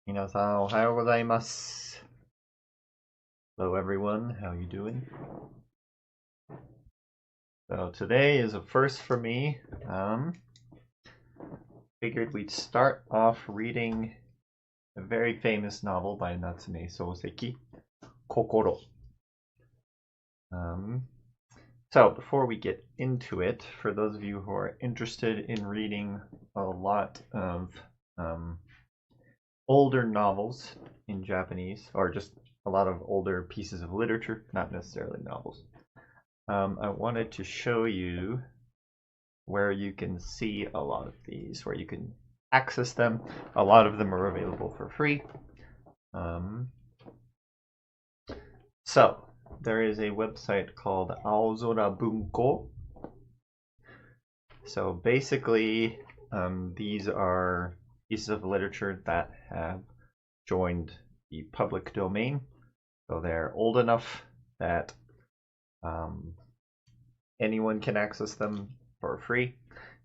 Minasan, ohayou gozaimasu. Hello everyone, how you doing? So today is a first for me. Figured we'd start off reading a very famous novel by Natsume Soseki, Kokoro. So before we get into it, for those of you who are interested in reading a lot of older novels in Japanese, or just a lot of older pieces of literature, not necessarily novels, I wanted to show you where you can see a lot of these, where you can access them. A lot of them are available for free. So there is a website called Aozora Bunko. So basically, these are pieces of literature that have joined the public domain. So they're old enough that anyone can access them for free.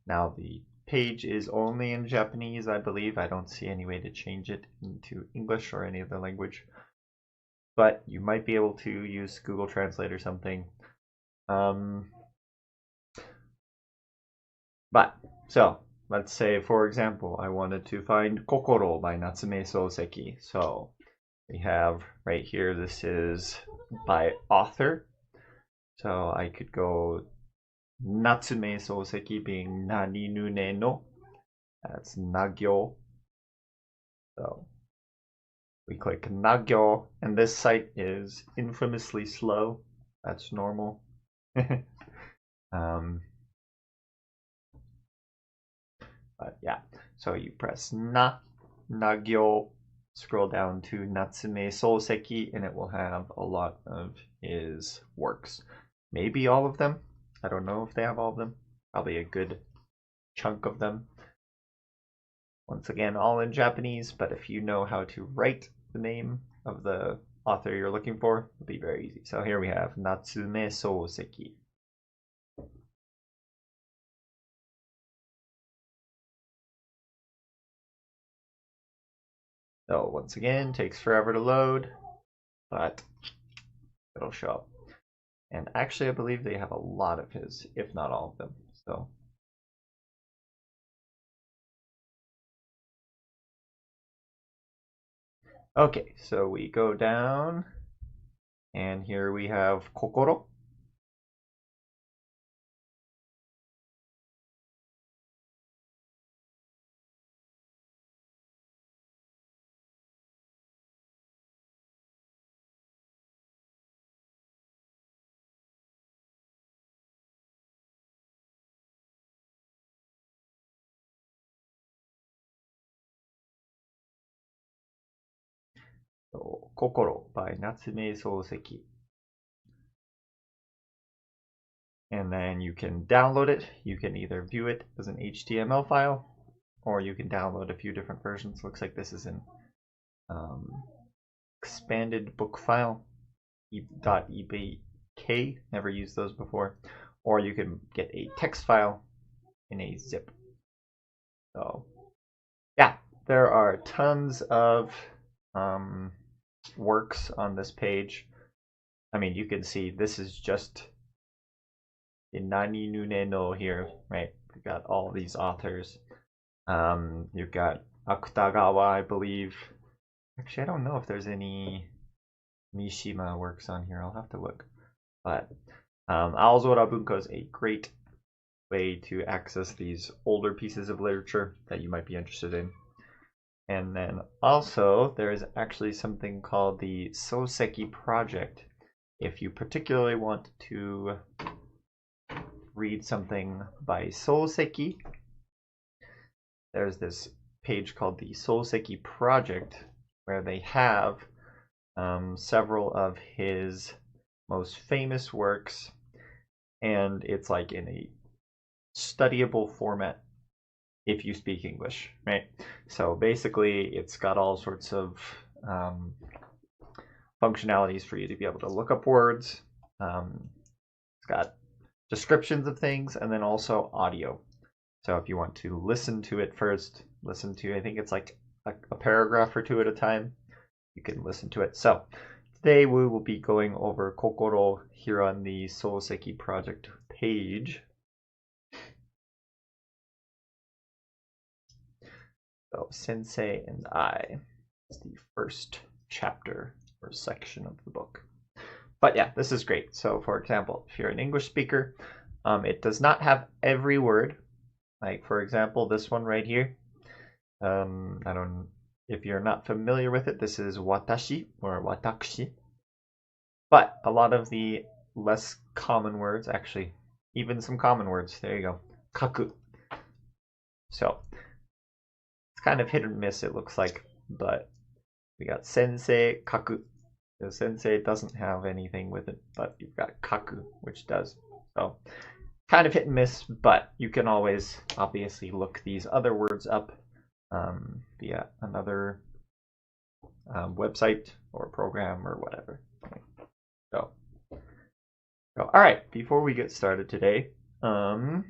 Now the page is only in Japanese, I believe. I don't see any way to change it into English or any other language. But you might be able to use Google Translate or something. So let's say, for example, I wanted to find Kokoro by Natsume Soseki. So we have right here, this is by author. So I could go Natsume Soseki being Nani Nune no. That's Nagyo. So we click Nagyo, and this site is infamously slow. That's normal. But yeah, so you press Nagyo, scroll down to Natsume Soseki, and it will have a lot of his works. Maybe all of them. I don't know if they have all of them. Probably a good chunk of them. Once again, all in Japanese, but if you know how to write the name of the author you're looking for, it'll be very easy. So here we have Natsume Soseki. So once again, takes forever to load, but it'll show up. And actually, I believe they have a lot of his, if not all of them. So okay, so we go down, and here we have Kokoro. So, Kokoro by Natsume Soseki. And then you can download it. You can either view it as an HTML file, or you can download a few different versions. Looks like this is an expanded book file, .ebk. Never used those before. Or you can get a text file in a zip. So yeah, there are tons of works on this page. I mean, you can see this is just in Nani Nune no here, right? We've got all these authors. You've got Akutagawa, I believe. Actually, I don't know if there's any Mishima works on here. I'll have to look. But Aozora Bunko is a great way to access these older pieces of literature that you might be interested in. And then also, there is actually something called the Soseki Project. If you particularly want to read something by Soseki, there's this page called the Soseki Project, where they have several of his most famous works, and it's like in a studyable format if you speak English, right? So basically, it's got all sorts of functionalities for you to be able to look up words. It's got descriptions of things, and then also audio. So if you want to listen to it first, I think it's like a paragraph or two at a time, you can listen to it. So today we will be going over Kokoro here on the Soseki project page. So Sensei and I is the first chapter or section of the book. But yeah, this is great. So for example, if you're an English speaker, it does not have every word. Like for example, this one right here. If you're not familiar with it, this is watashi or watakushi. But a lot of the less common words, actually, even some common words, there you go, kaku. So it's kind of hit or miss, it looks like, but we got sensei, kaku. The sensei doesn't have anything with it, but you've got kaku, which does. So kind of hit and miss, but you can always obviously look these other words up via another website or program or whatever. So all right, before we get started today, I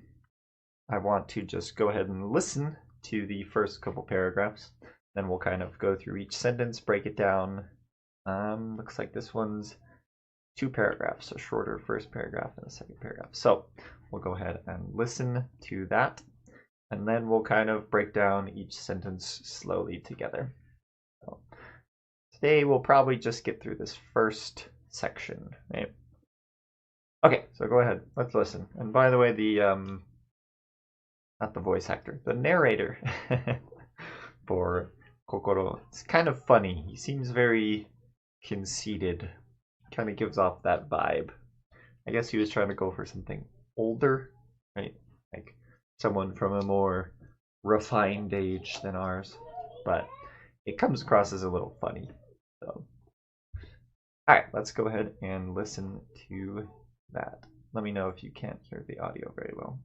want to just go ahead and listen to the first couple paragraphs. Then we'll kind of go through each sentence, break it down. Looks like this one's 2 paragraphs, a shorter first paragraph and a second paragraph. So we'll go ahead and listen to that, and then we'll kind of break down each sentence slowly together. So today we'll probably just get through this first section, right? Okay, so go ahead, let's listen. And by the way, the not the voice actor, the narrator for Kokoro, it's kind of funny. He seems very conceited, kind of gives off that vibe. I guess he was trying to go for something older, right? Like someone from a more refined age than ours, but it comes across as a little funny. So, all right, let's go ahead and listen to that. Let me know if you can't hear the audio very well.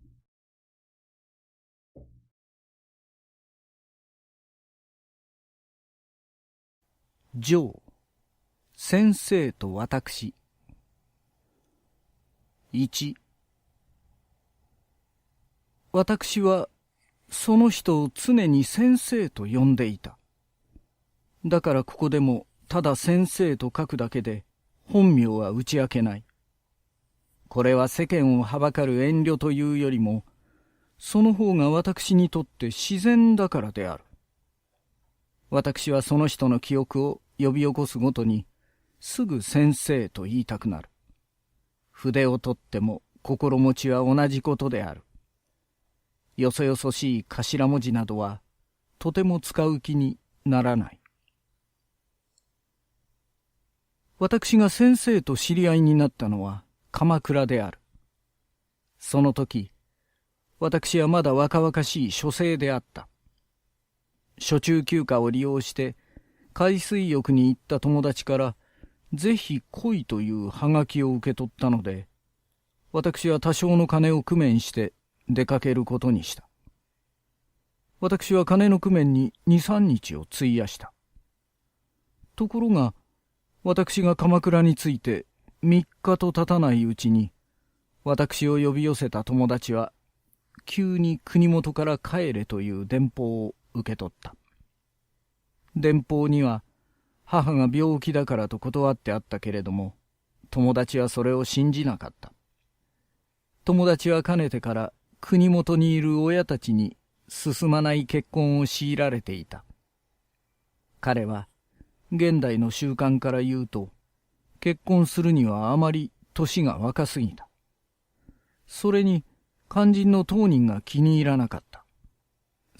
ジョー、先生と私。1、私はその人を常に先生と呼んでいた。だからここでもただ先生と書くだけで本名は打ち明けない。これは世間をはばかる遠慮というよりも、その方が私にとって自然だからである。私はその人の記憶を呼び起こすごとに、すぐ先生と言いたくなる。筆を取っても心持ちは同じことである。よそよそしい頭文字などは、とても使う気にならない。私が先生と知り合いになったのは鎌倉である。その時、私はまだ若々しい書生であった。暑中休暇を利用して海水浴に行った友達からぜひ来いというはがきを受け取ったので、私は多少の金を工面して出かけることにした。私は金の工面に2、3日を費やした。ところが、私が鎌倉に着いて3日と経たないうちに、私を呼び寄せた友達は、急に国元から帰れという電報を受け取った。電報には、母が病気だからと断ってあったけれども、友達はそれを信じなかった。友達はかねてから国元にいる親たちに進まない結婚を強いられていた。彼は現代の習慣から言うと、結婚するにはあまり年が若すぎた。それに肝心の当人が気に入らなかった。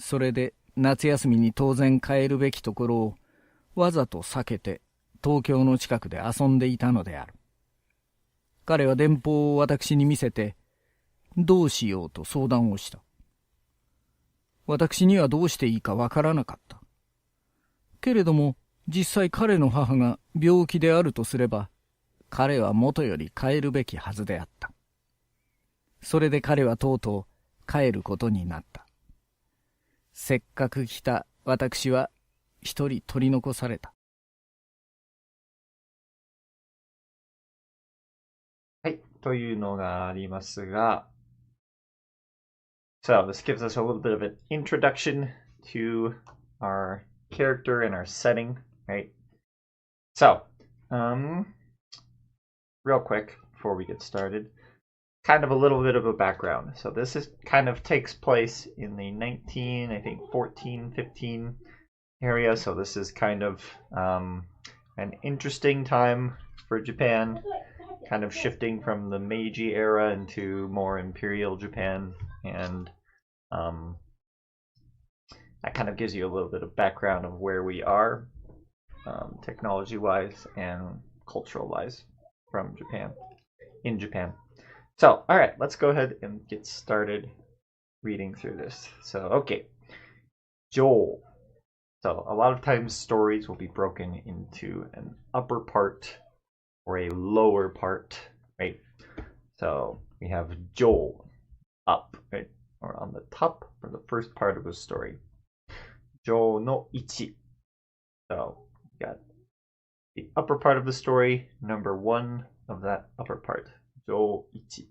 それで夏休みに当然帰るべきところをわざと避けて東京の近くで遊んでいたのである。彼は電報を私に見せて、どうしようと相談をした。私にはどうしていいかわからなかった。けれども実際彼の母が病気であるとすれば、彼は元より帰るべきはずであった。それで彼はとうとう帰ることになった。せっかく来た私は一人取り残された。はい、というのがありますが、So this gives us a little bit of an introduction to our character and our setting, right? So, real quick before we get started, kind of a little bit of a background. So this is kind of takes place in the 14, 15 area. So this is kind of an interesting time for Japan, kind of shifting from the Meiji era into more imperial Japan, and that kind of gives you a little bit of background of where we are, technology-wise and cultural-wise, from Japan, in Japan. So, all right, let's go ahead and get started reading through this. So, okay, Joel. So, a lot of times stories will be broken into an upper part or a lower part, right? So, we have Joel, up, right? Or on the top, or the first part of a story. Jo no ichi. So, we got the upper part of the story, number 1 of that upper part. Jo ichi.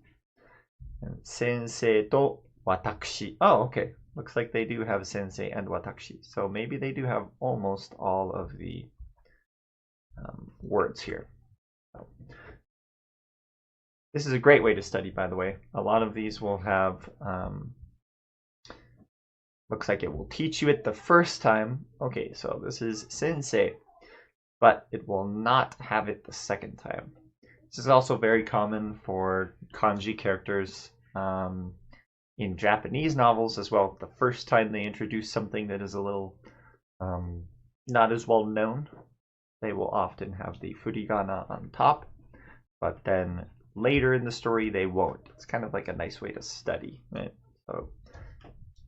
And Sensei to watakushi. Oh, okay. Looks like they do have sensei and watakushi. So maybe they do have almost all of the words here. So, this is a great way to study, by the way. A lot of these will have, looks like it will teach you it the first time. Okay, so this is sensei, but it will not have it the second time. This is also very common for kanji characters in Japanese novels as well. The first time they introduce something that is a little not as well known, they will often have the furigana on top, but then later in the story they won't. It's kind of like a nice way to study, right? So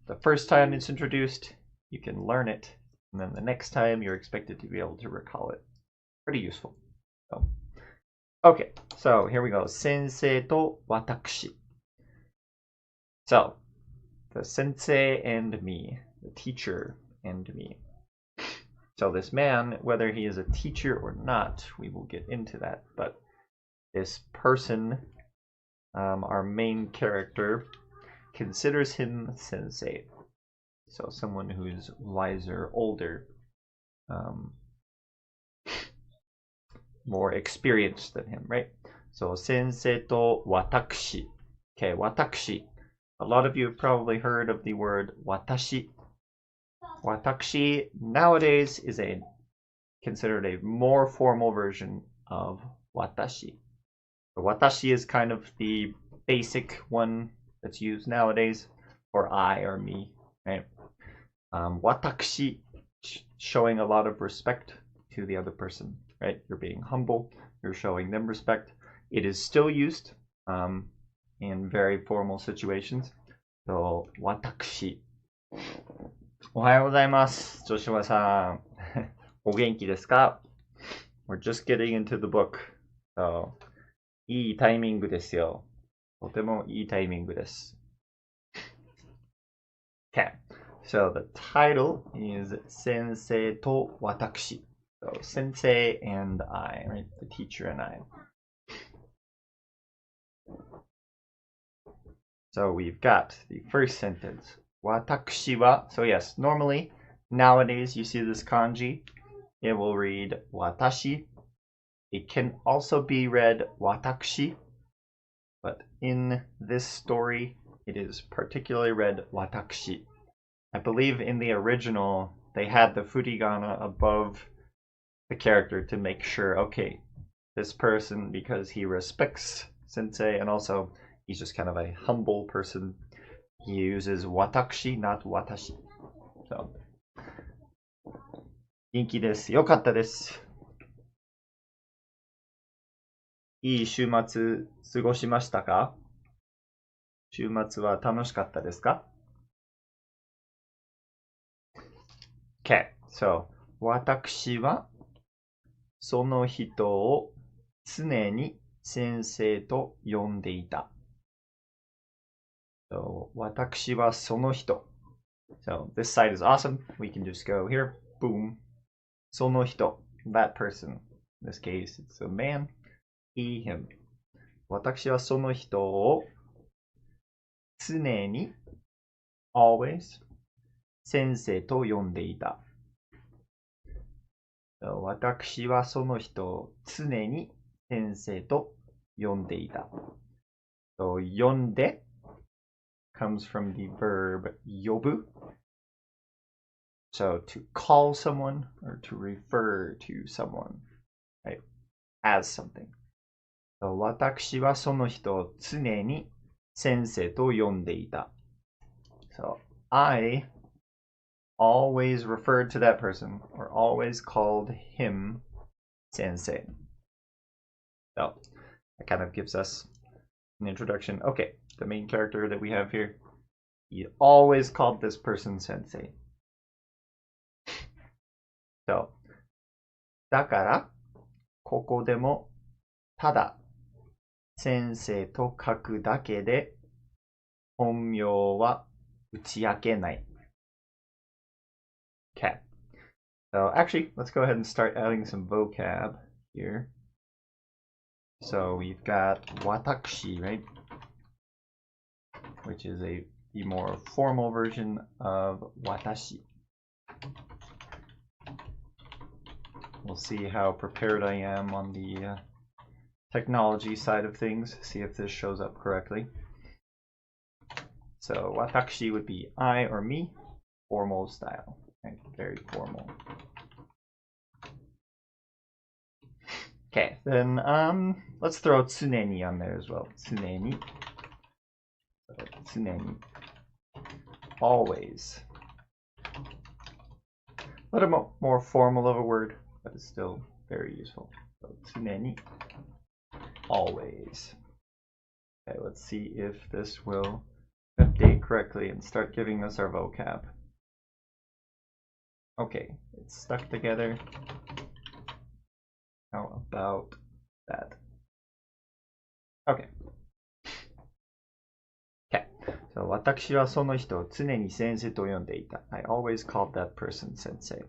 the first time it's introduced, you can learn it, and then the next time you're expected to be able to recall it. Pretty useful. So, okay, so here we go. Sensei to watakushi. So, the sensei and me, the teacher and me. So this man, whether he is a teacher or not, we will get into that, but this person, our main character, considers him sensei. So someone who's wiser, older, more experienced than him, right? So sensei to watakushi. Okay, watakushi. A lot of you have probably heard of the word watashi. Watakushi nowadays is considered a more formal version of watashi. So watashi is kind of the basic one that's used nowadays, or I or me, right? Watakushi, showing a lot of respect to the other person, right? You're being humble, you're showing them respect. It is still used in very formal situations. So, watakushi. おはようございます。ジョシュアさん。お元気ですか? We're just getting into the book. So, いいタイミングですよ。とてもいいタイミングです。Okay. So the title is Sensei to Watakushi. So Sensei and I, right? The teacher and I. So we've got the first sentence. Watakushi wa. So yes, normally, nowadays, you see this kanji. It will read watashi. It can also be read watakushi. But in this story, it is particularly read watakushi. I believe in the original, they had the furigana above the character to make sure, okay, this person, because he respects sensei, and also he's just kind of a humble person, he uses watakushi, not watashi. So, 元気です。よかったです。いい週末過ごしましたか? 週末は楽しかったですか? Okay, so 私はその人を常に先生と呼んでいた。So 私はその人。So this side is awesome. We can just go here. Boom. その人. That person. In this case, it's a man. He, him. 私はその人を常に always 先生と呼んでいた。私はその人を常に先生と呼んでいた。So, 呼んで comes from the verb 呼ぶ. So, to call someone or to refer to someone, right? As something. So, 私はその人を常に先生と呼んでいた. So, I always referred to that person or always called him sensei. So, that kind of gives us an introduction. Okay, the main character that we have here, he always called this person sensei. So, だから、ここでもただ先生と書くだけで本名は打ち明けない。Okay. So actually, let's go ahead and start adding some vocab here. So we've got watakushi, right? Which is the more formal version of watashi. We'll see how prepared I am on the technology side of things, see if this shows up correctly. So watakushi would be I or me, formal style, right? Very formal. Okay, then let's throw tsuneni on there as well. Tsuneni. So, tsuneni. Always. A little more formal of a word, but it's still very useful. So, tsuneni. Always. Okay, let's see if this will update correctly and start giving us our vocab. Okay, it's stuck together. How about that? Okay. Okay. So, 私はその人を常に先生と呼んでいた. I always called that person sensei.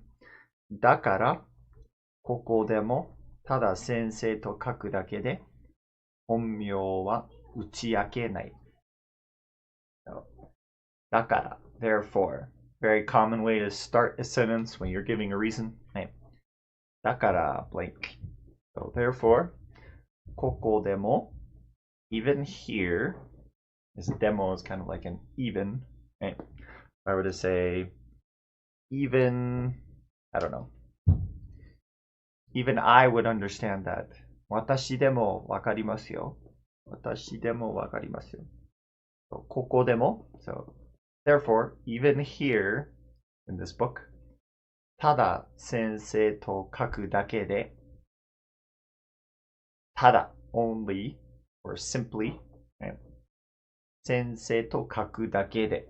だから、ここでもただ先生と書くだけで本名は打ち明けない。So, だから、therefore. Very common way to start a sentence when you're giving a reason. だから blank. So therefore, ここでも even here, this demo is kind of like an even, right? If I were to say even, I don't know, even I would understand that. 私でもわかりますよ。私でもわかりますよ。So, ここでも so therefore, even here in this book, ただ先生と書くだけでただ only or simply, right? 先生と書くだけで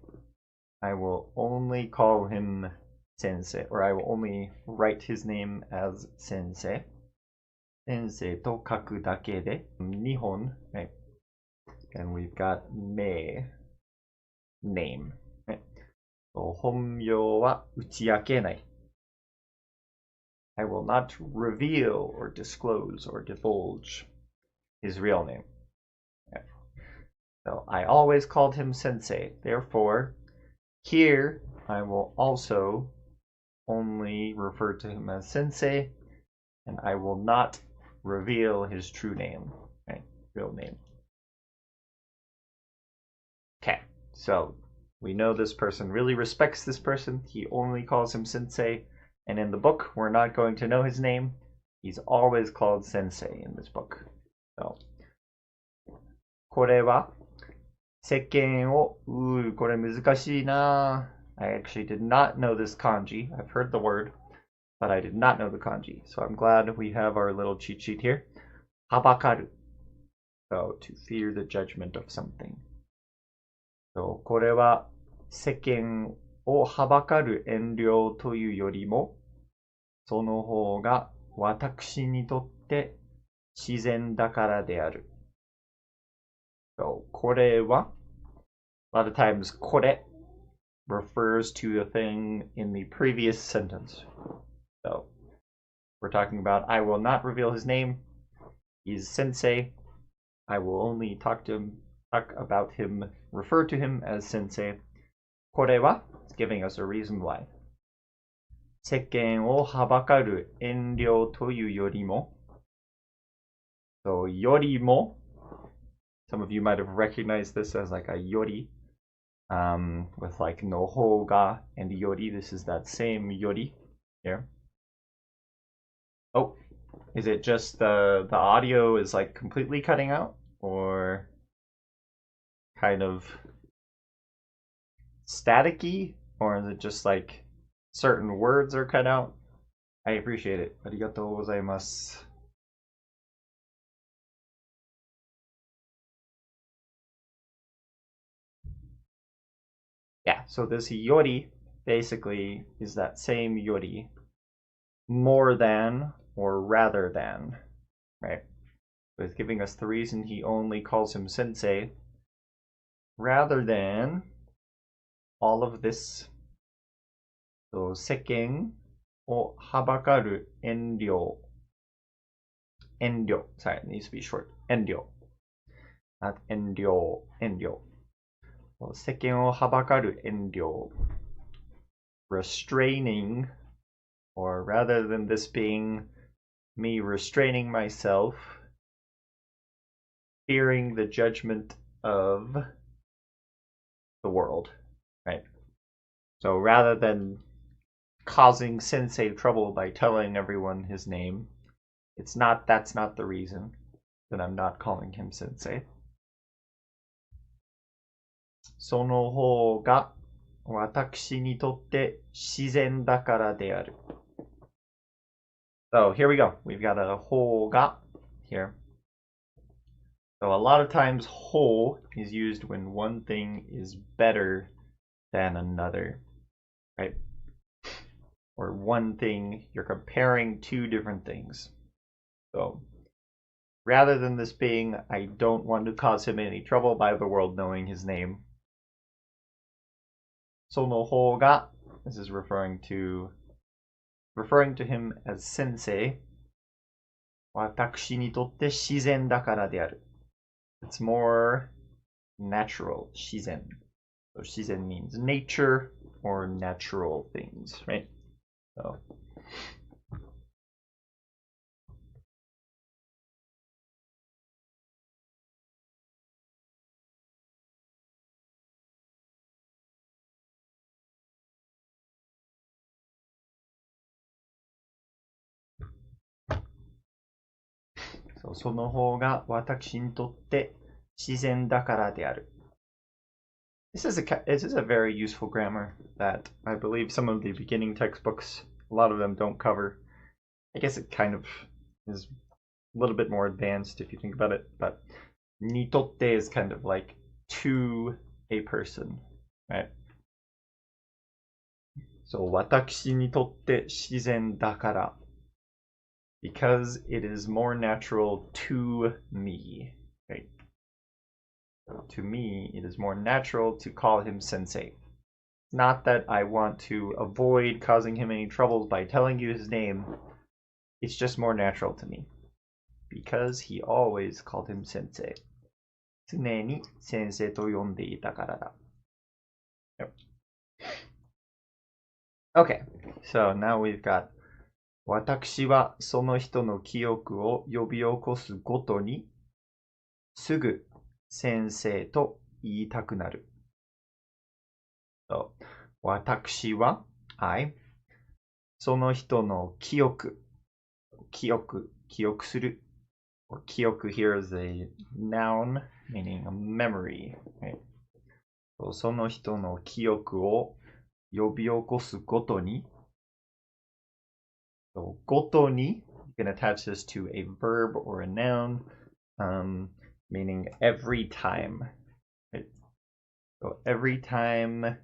I will only call him sensei, or I will only write his name as sensei. 先生と書くだけで日本 right? And we've got me, name, right? So, 本名は打ち明けない I will not reveal or disclose or divulge his real name. Okay. So I always called him Sensei. Therefore, here I will also only refer to him as Sensei, and I will not reveal his true name, right? Real name. Okay, so we know this person really respects this person. He only calls him Sensei. And in the book, we're not going to know his name. He's always called Sensei in this book. So, これは世間をこれ難しいな. I actually did not know this kanji. I've heard the word, but I did not know the kanji. So I'm glad we have our little cheat sheet here. はばかる. So, to fear the judgment of something. So, これは世間をはばかる遠慮というよりも、その方が私にとって自然だからである。So, これは a lot of times これ refers to a thing in the previous sentence. So, we're talking about I will not reveal his name. He's sensei. I will only talk about him, refer to him as sensei. これは is giving us a reason why. 世間をはばかる遠慮というよりも、so よりも some of you might have recognized this as like a yori, with like no hoga and yori. This is that same yori here. Oh, is it just the audio is like completely cutting out, or kind of staticky, or is it just like certain words are cut out? I appreciate it. Arigatou gozaimasu. Yeah, so this yori basically is that same yori, more than or rather than, right? So it's giving us the reason he only calls him sensei, rather than all of this. So 世間をはばかる遠慮. Sorry, it needs to be short. 遠慮. Not 遠慮. 世間をはばかる遠慮. Restraining, or rather than this being me restraining myself, fearing the judgment of the world, right? So rather than causing Sensei trouble by telling everyone his name, that's not the reason that I'm not calling him Sensei. その方が私にとって自然だからである. So here we go. We've got a 方が here. So a lot of times 方 is used when one thing is better than another, right? Or one thing, you're comparing two different things. So rather than this being, I don't want to cause him any trouble by the world knowing his name, その方が, this is referring to him as sensei, 私にとって自然だからである. It's more natural, 自然. So 自然 means nature or natural things, right? Soその方が私にとって自然だからである. This is a very useful grammar that I believe some of the beginning textbooks, a lot of them don't cover. I guess it kind of is a little bit more advanced if you think about it, but にとって is kind of like to a person, right? So 私にとって自然だから, because it is more natural to me, right? So to me, it is more natural to call him sensei. Not that I want to avoid causing him any troubles by telling you his name. It's just more natural to me. Because he always called him sensei. 常に先生と呼んでいたからだ. Yep. Okay, so now we've got 私はその人の記憶を呼び起こすごとにすぐ先生と言いたくなる. So, 私は I その人の記憶する. Or 記憶 here is a noun meaning a memory, right? So, その人の記憶を呼び起こすごとに. So ごとに, you can attach this to a verb or a noun, meaning every time. Right? So every time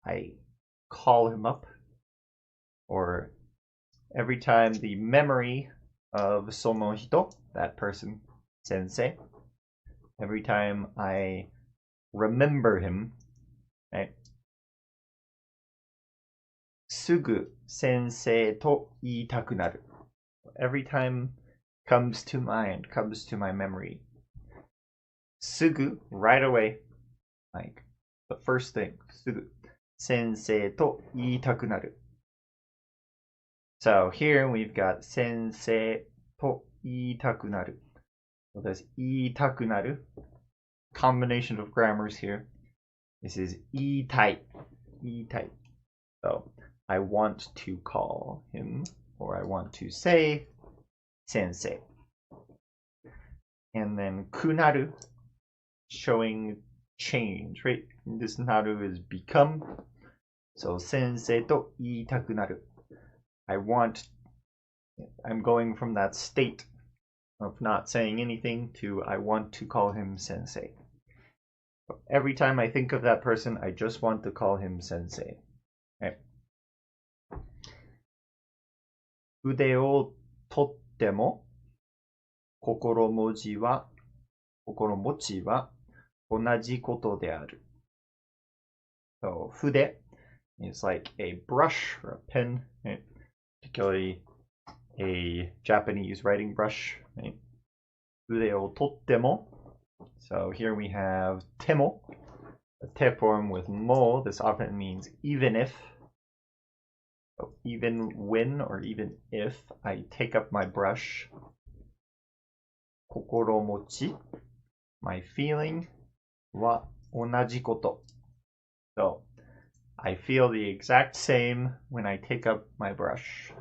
I call him up, or every time the memory of sono hito, that person, sensei, every time I remember him, right? すぐ先生と言いたくなる. Every time comes to mind, comes to my memory. すぐ, right away, like the first thing, すぐ先生と言いたくなる. So here we've got sensei to iitaku naru. So there's iitaku naru. Combination of grammars here. This is iitai. Iitai. So I want to call him, or I want to say sensei. And then kunaru, showing change, right? This naru is become. So sensei to iitaku naru. I'm going from that state of not saying anything to I want to call him sensei. Every time I think of that person, I just want to call him sensei. Right? 筆を取っても心持ちは同じことである。So, 筆 is like a brush or a pen, right? Particularly a Japanese writing brush. Right? 筆を取っても. So here we have temo, a te form with mo. This often means even if. So even when or even if I take up my brush. Kokoromochi, my feeling, wa onaji koto. So I feel the exact same when I take up my brush,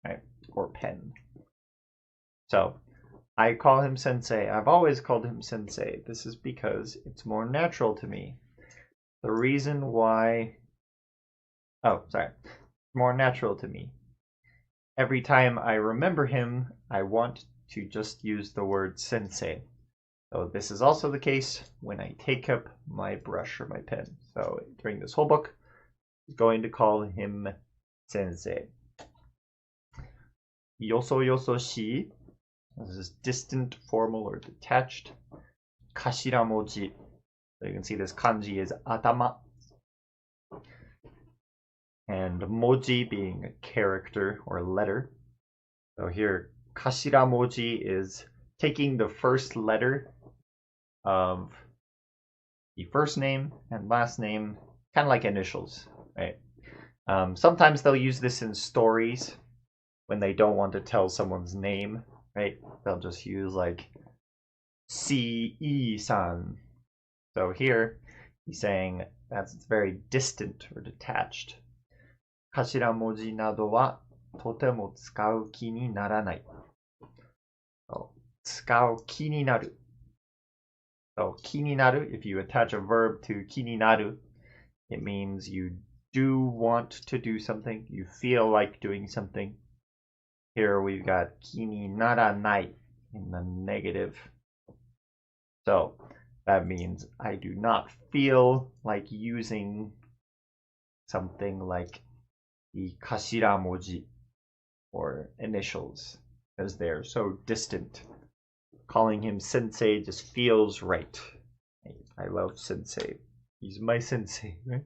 right, or pen. So I call him sensei. I've always called him sensei. This is because it's more natural to me. The reason why... more natural to me. Every time I remember him, I want to just use the word sensei. So this is also the case when I take up my brush or my pen. So during this whole book, I'm going to call him sensei. Yoso yososhi. This is distant, formal, or detached. Kashiramoji. So you can see this kanji is atama. And moji being a character or letter. So here, kashiramoji is taking the first letter of the first name and last name, kind of like initials, right? Sometimes they'll use this in stories when they don't want to tell someone's name, right? They'll just use like C-E-san. So here, he's saying that's very distant or detached. Kashiramoji nado wa totemo tsukau ki ni naranai. So, tsukau ki ni naru. So, ki ni naru, if you attach a verb to ki ni naru, it means you do want to do something, you feel like doing something. Here we've got ki ni naranai in the negative. So, that means I do not feel like using something like the kashiramoji or initials because they're so distant. Calling him sensei just feels right. I love sensei. He's my sensei, right?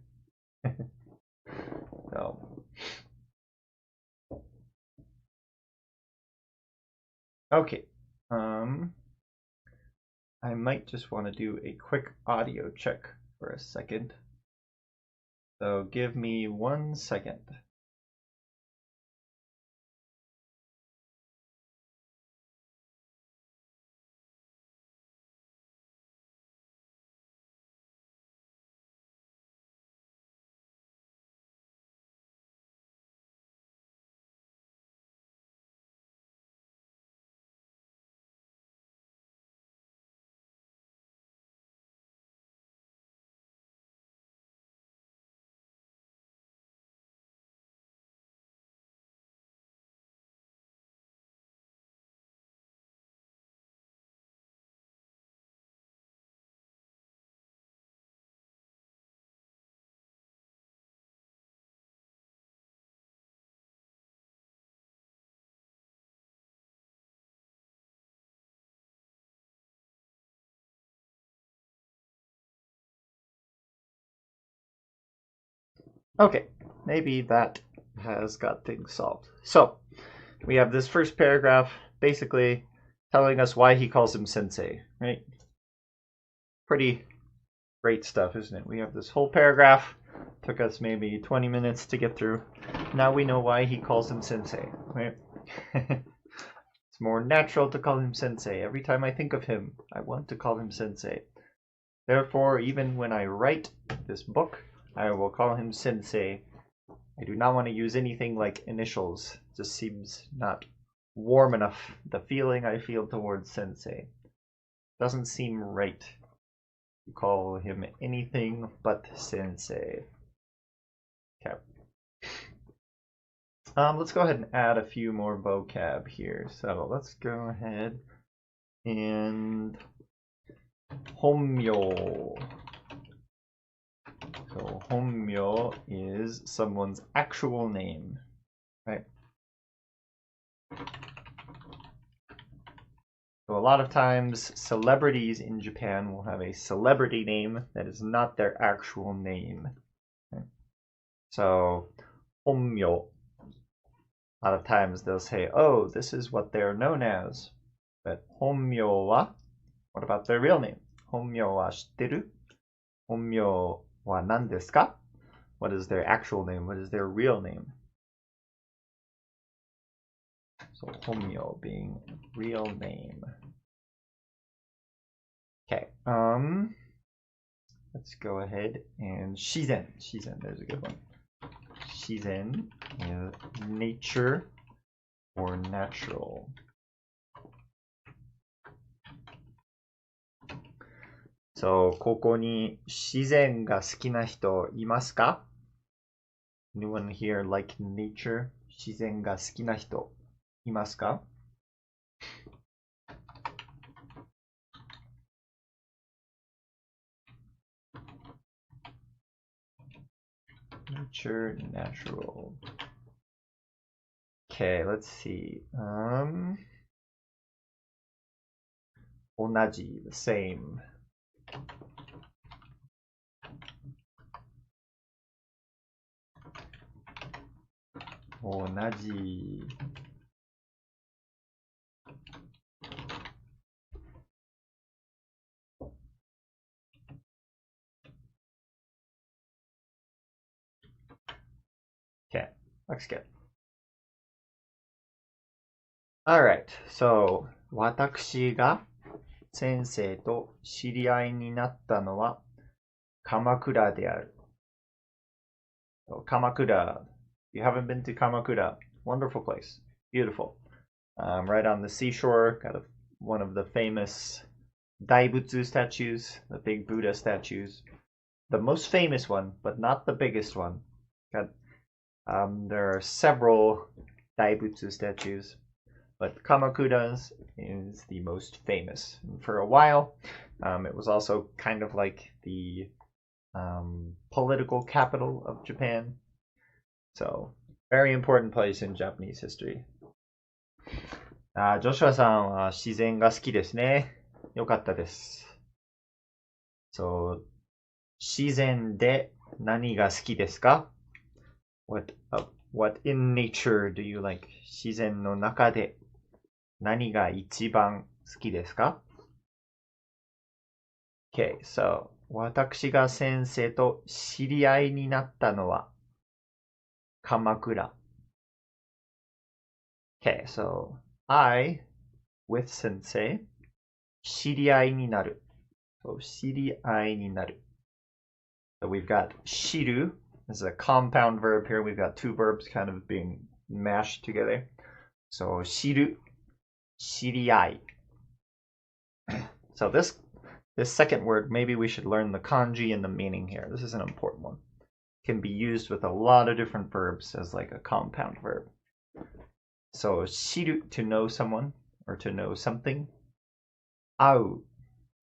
So. Okay. I might just want to do a quick audio check for a second. So give me 1 second. Okay, maybe that has got things solved. So, we have this first paragraph basically telling us why he calls him sensei, right? Pretty great stuff, isn't it? We have this whole paragraph Took us maybe 20 minutes to get through. Now we know why he calls him Sensei, right? It's more natural to call him Sensei. Every time I think of him, I want to call him Sensei. Therefore, even when I write this book, I will call him Sensei. I do not want to use anything like initials. It just seems not warm enough. The feeling I feel towards Sensei doesn't seem right. You call him anything but Sensei. Okay. Let's go ahead and add a few more vocab here. So let's go ahead and honmyo. So honmyo is someone's actual name, right? So a lot of times celebrities in Japan will have a celebrity name that is not their actual name. Right? So honmyo. A lot of times they'll say, oh, this is what they're known as. But honmyo wa? What about their real name? Honmyo wa shitteru? Honmyo wa nan desu ka? What is their actual name? What is their real name? So honmyo being real name. Okay. Let's go ahead and shizen. Shizen, there's a good one. Shizen is nature or natural. So, ここに自然が好きな人いますか? Anyone here like nature? 自然が好きな人いますか? Nature, natural. Okay, let's see. 同じ, the same. Onaji. Okay, looks good. Alright, so 私が先生と知り合いになったのは鎌倉である。So, Kamakura. You haven't been to Kamakura. Wonderful place. Beautiful. Right on the seashore. Got one of the famous Daibutsu statues, the big Buddha statues. The most famous one, but not the biggest one. There are several Daibutsu statues, but Kamakura's is the most famous. And for a while, it was also kind of like the political capital of Japan. So, very important place in Japanese history. ジョシュアさんは自然が好きですね。よかったです。So, 自然で何が好きですか? What in nature do you like? 自然の中で何が一番好きですか? Okay, so 私が先生と知り合いになったのは鎌倉. Okay, so I with sensei 知り合いになる. So 知り合いになる. So we've got shiru. This is a compound verb here. We've got two verbs kind of being mashed together. So shiru, shiriai. So this second word, maybe we should learn the kanji and the meaning here. This is an important one. It can be used with a lot of different verbs as like a compound verb. So shiru, to know someone or to know something. Au.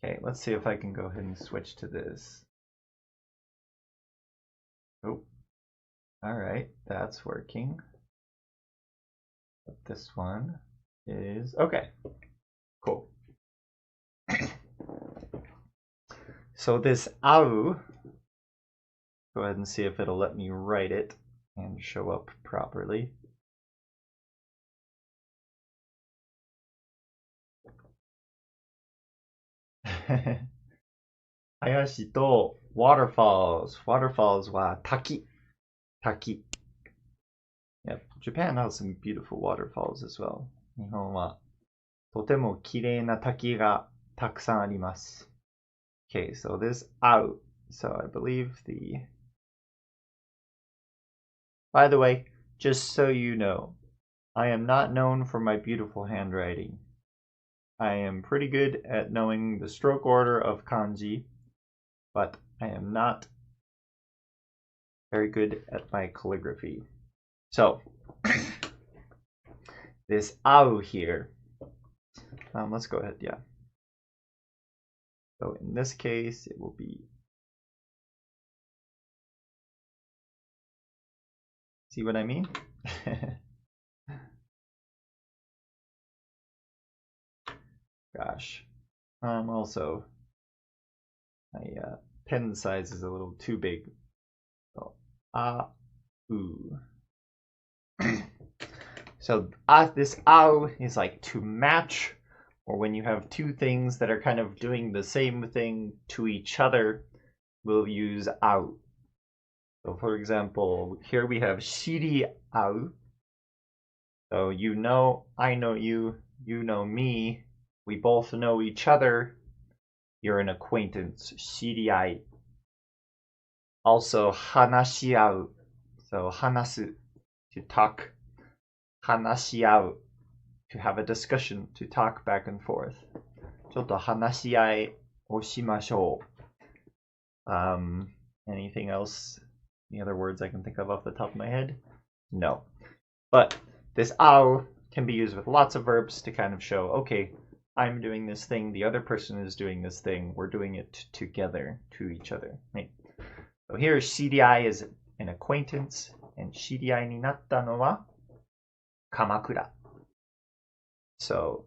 Okay, let's see if I can go ahead and switch to this. Oh, all right, that's working. But this one is okay. Cool. So this au, go ahead and see if it'll let me write it and show up properly. Hayashi to waterfalls. Waterfalls wa taki. Taki. Yep. Japan has some beautiful waterfalls as well. 日本はとても綺麗な滝がたくさんあります。Okay, so this out. So I believe the. By the way, just so you know, I am not known for my beautiful handwriting. I am pretty good at knowing the stroke order of kanji, but I am not very good at my calligraphy. So, this au here, let's go ahead, yeah. So in this case, it will be, see what I mean? Gosh. Also, my pen size is a little too big. So, ooh. So this au is like to match, or when you have two things that are kind of doing the same thing to each other, we'll use au. So for example, here we have shiri au. So you know, I know you, you know me, we both know each other. You're an acquaintance, shiriai. Also hanashiau. So hanasu, to talk. Hanashiau, to have a discussion, to talk back and forth. ちょっと話し合いをしましょう. Anything else? Any other words I can think of off the top of my head? No. But this ao can be used with lots of verbs to kind of show, okay, I'm doing this thing, the other person is doing this thing, we're doing it together, to each other. Right? So here, shiriai is an acquaintance, and shiriai ni natta no wa Kamakura. So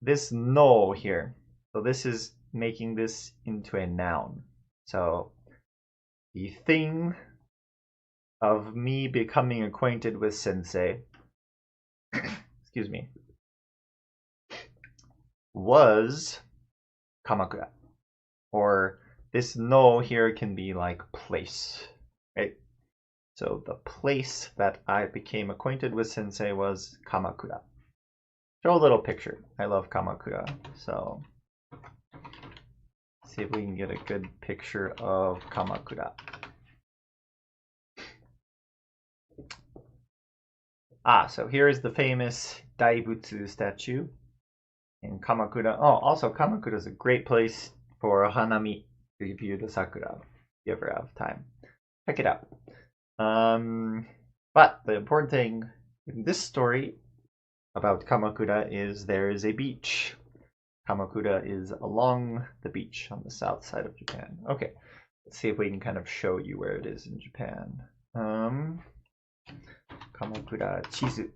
this no here, so this is making this into a noun. So the thing of me becoming acquainted with Sensei, excuse me, was Kamakura. Or this no here can be like place, right? So the place that I became acquainted with Sensei was Kamakura. Show a little picture. I love Kamakura. So see if we can get a good picture of Kamakura. So here is the famous Daibutsu statue in Kamakura. Oh, also Kamakura is a great place for hanami to view the sakura if you ever have time. Check it out. But the important thing in this story about Kamakura is there is a beach. Kamakura is along the beach on the south side of Japan. Okay, let's see if we can kind of show you where it is in Japan. Kamakura chizu.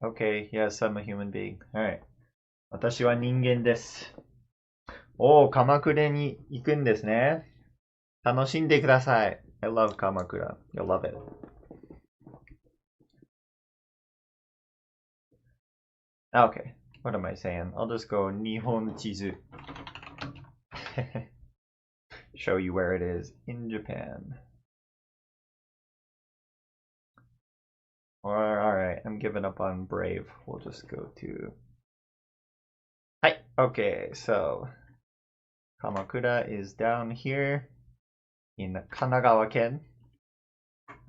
Okay, yes, I'm a human being. Alright. 私は人間です。おー、鎌倉に行くんですね。楽しんでください。I love Kamakura. You'll love it. Okay, what am I saying? I'll just go Nihon Chizu. Show you where it is in Japan. Alright, I'm giving up on Brave. We'll just go to... Hi! Okay, so... Kamakura is down here in Kanagawa Ken.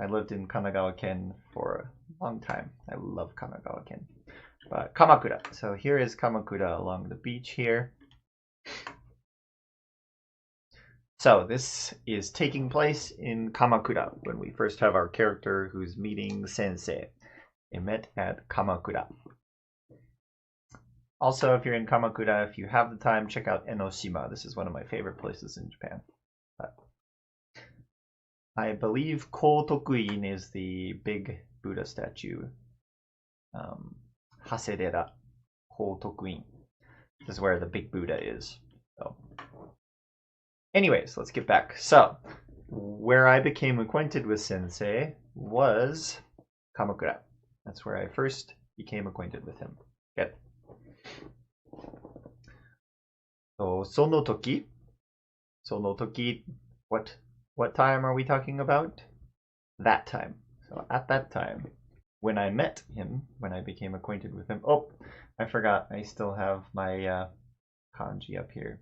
I lived in Kanagawa Ken for a long time. I love Kanagawa Ken. But Kamakura. So here is Kamakura along the beach here. So this is taking place in Kamakura when we first have our character who's meeting Sensei. They met at Kamakura. Also, if you're in Kamakura, if you have the time, check out Enoshima. This is one of my favorite places in Japan. But I believe Kotokuin is the big Buddha statue. Hasedera Kotokuin. This is where the big Buddha is. So, anyways, let's get back. So, where I became acquainted with Sensei was Kamakura. That's where I first became acquainted with him. Okay. So, その時. What time are we talking about? That time. So at that time, when I met him, when I became acquainted with him. Oh, I forgot. I still have my kanji up here.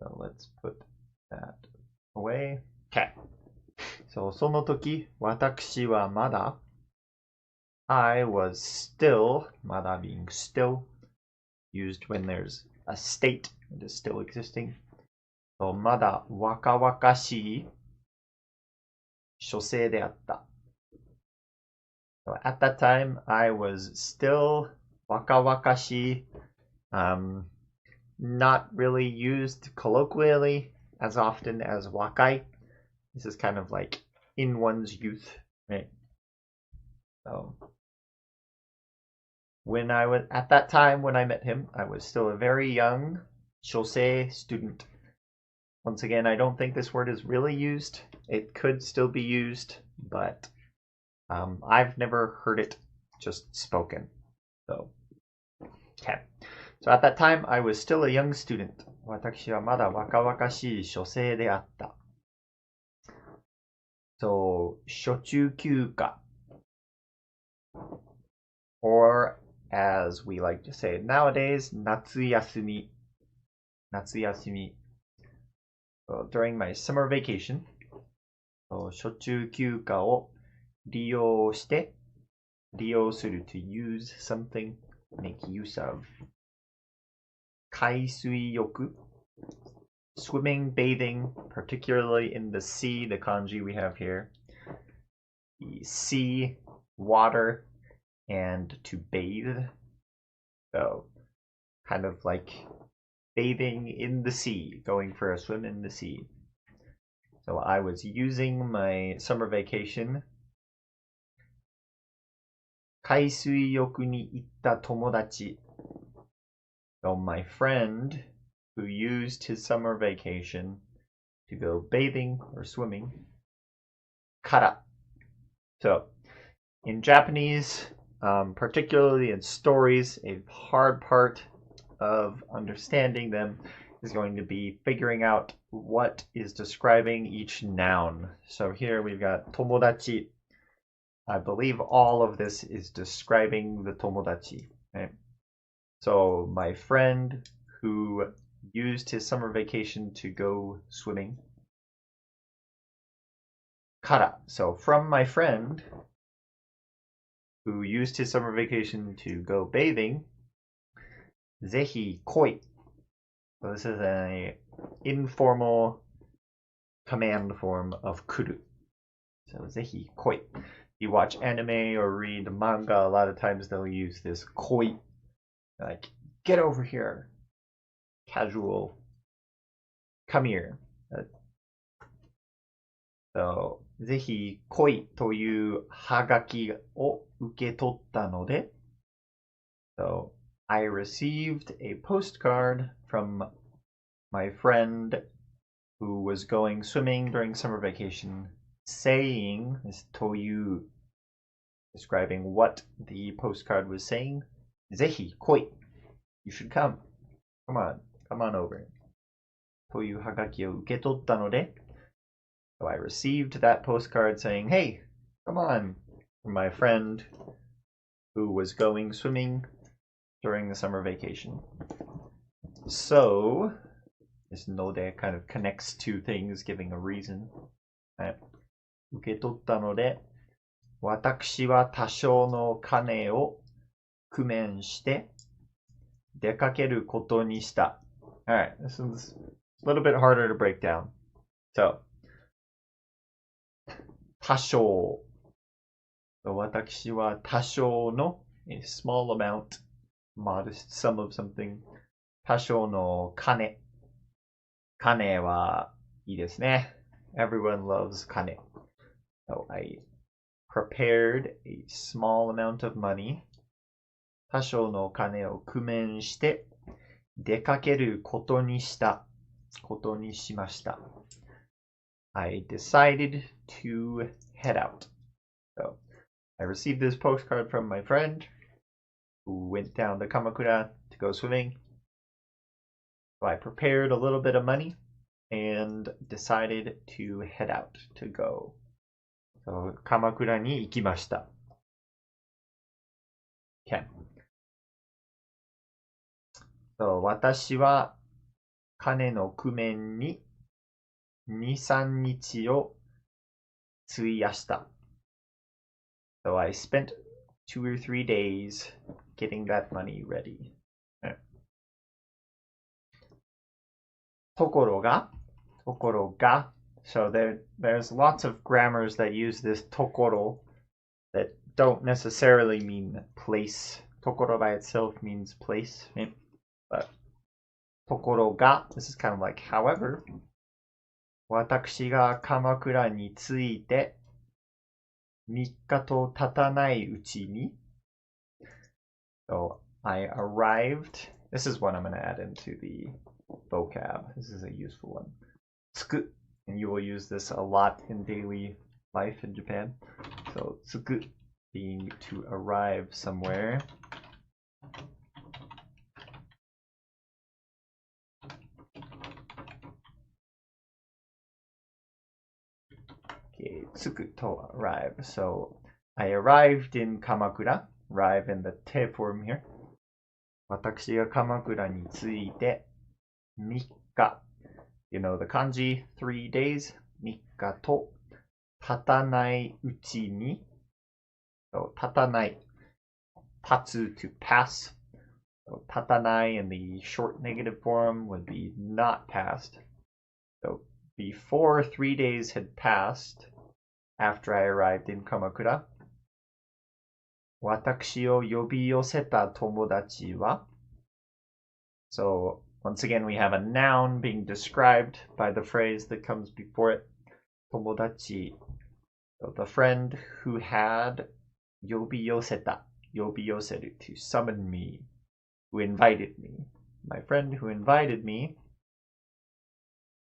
So let's put that away. Okay. So その時、私はまだ I was still, まだ being still, used when there's a state that is still existing. So まだ若々しい書生であった。So at that time, I was still 若々しい, not really used colloquially as often as wakai. This is kind of like in one's youth, right? So when I was at that time when I met him, I was still a very young shosei student. Once again, I don't think this word is really used. It could still be used, but I've never heard it just spoken. So, okay. So at that time, I was still a young student. 私はまだ若々しい書生であった。So, 暑中休暇. Or, as we like to say nowadays, 夏休み. 夏休み. So, during my summer vacation, so, 暑中休暇を利用して、利用する to use something, make use of. 海水浴, swimming, bathing, particularly in the sea, the kanji we have here. The sea, water, and to bathe. So, kind of like bathing in the sea, going for a swim in the sea. So I was using my summer vacation. 海水浴に行った友達. So my friend who used his summer vacation to go bathing or swimming. Kara. So in Japanese, particularly in stories, a hard part of understanding them is going to be figuring out what is describing each noun. So here we've got tomodachi. I believe all of this is describing the tomodachi. Right? So my friend who used his summer vacation to go swimming. Kara. So from my friend who used his summer vacation to go bathing. ぜひ来い. So this is an informal command form of kuru. So ぜひ来い. You watch anime or read manga, a lot of times they'll use this koi. Like, get over here. Casual. Come here. So, ぜひ来いというはがきを受け取ったので So, I received a postcard from my friend who was going swimming during summer vacation saying, this という describing what the postcard was saying. ぜひ来い. You should come. Come on over. というはがきを受け取ったので So I received that postcard saying, hey, come on, from my friend who was going swimming during the summer vacation. So, this node kind of connects two things, giving a reason. 受け取ったので、私は多少の金を工面して出かけることにした. Alright, this is a little bit harder to break down. So, 多少. So, 私は多少の a small amount, modest sum of something. 多少の金. 金はいいですね. Everyone loves 金. So, I prepared a small amount of money. 多少の金を工面して出かけることにした。ことにしました。I decided to head out. So, I received this postcard from my friend who went down to Kamakura to go swimming. So I prepared a little bit of money and decided to head out to go. So 鎌倉に行きました。Okay. So 私は金の工面に2、3日を費やした。So I spent 2 or 3 days getting that money ready. ところが so there's lots of grammars that use this ところ that don't necessarily mean place. ところ by itself means place, right? But ところが this is kind of like however 私が鎌倉に着いて3日と経たないうちに So I arrived. This is one I'm going to add into the vocab. This is a useful one. 着く and you will use this a lot in daily life in Japan. So 着く being to arrive somewhere. Okay, 着く to arrive. So I arrived in Kamakura. Arrive in the te form here. 私が鎌倉に着いて3日 You know the kanji, 3 days, 3日と経たないうちに So 経たない tatsu to pass. So 経たない in the short negative form would be not passed. So before 3 days had passed, after I arrived in Kamakura, 私を呼び寄せた友達は So once again we have a noun being described by the phrase that comes before it. 友達 So the friend who had 呼び寄せた 呼び寄せる to summon me, who invited me. My friend who invited me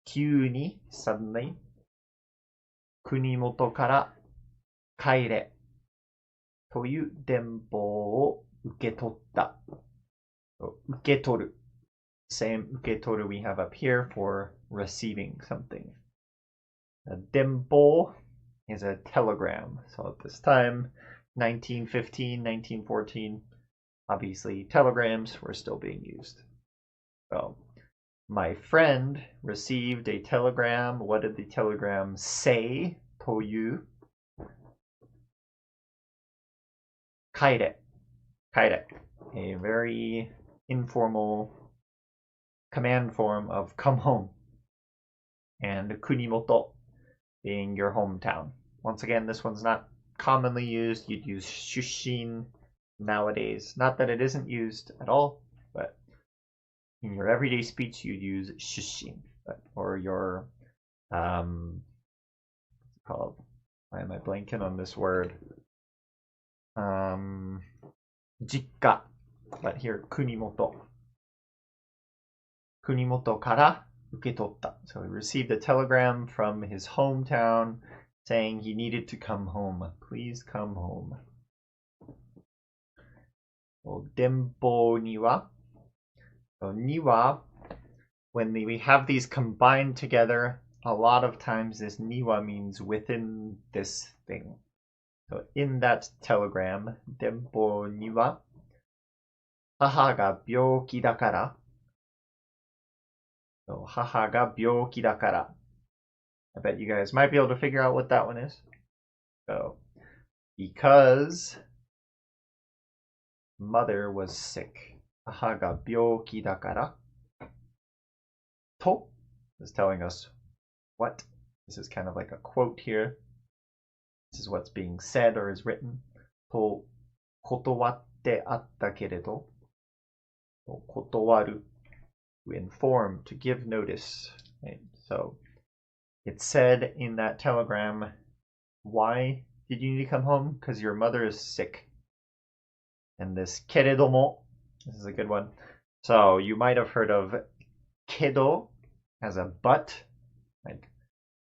急に suddenly 国元から帰れという電報を受け取った。受け取る。Same 受け取る we have up here for receiving something. A 電報 is a telegram. So at this time, 1915, 1914, obviously telegrams were still being used. So my friend received a telegram. What did the telegram say? という帰れ A very informal command form of come home. And kunimoto being your hometown. Once again, this one's not commonly used. You'd use shushin nowadays. Not that it isn't used at all, but in your everyday speech, you'd use shushin. Or your, what's it called? Why am I blanking on this word? Jikka. But here, kunimoto. Kunimoto kara uketotta. So he received a telegram from his hometown saying he needed to come home. Please come home. Denpo niwa. So niwa, when we have these combined together, a lot of times this niwa means within this thing. So in that telegram, denpo niwa, haha ga byoki dakara. So haha ga byoki dakara. I bet you guys might be able to figure out what that one is. So because mother was sick. Haha ga byoki dakara. To is telling us what. This is kind of like a quote here. This is what's being said or is written. To kotowatte atta keredo. To kotowaru. To inform, to give notice. Right? So it said in that telegram, why did you need to come home? Because your mother is sick. And this keredomo, this is a good one. So you might have heard of kedo as a but, like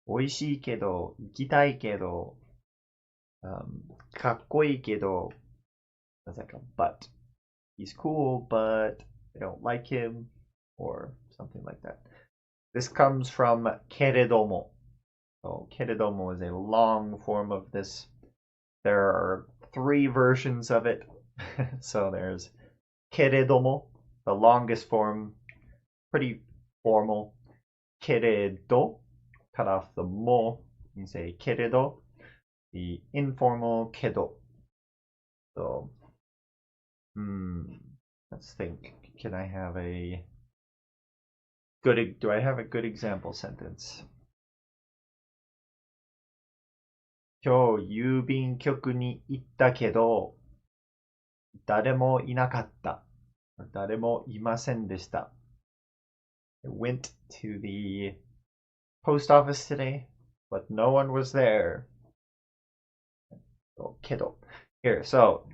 美味しいけど、行きたいけど、かっこいいけど that's like a but. He's cool, but I don't like him, or something like that. This comes from keredomo. So keredomo is a long form of this. There are 3 versions of it. So there's keredomo, the longest form, pretty formal. Keredo, cut off the mo, you say keredo. The informal kedo. So, let's think. Can I have a good? Do I have a good example sentence? 今日郵便局に行ったけど、誰もいなかった。誰もいませんでした。I went to the post office today, but no one was there. So, けど. Here, so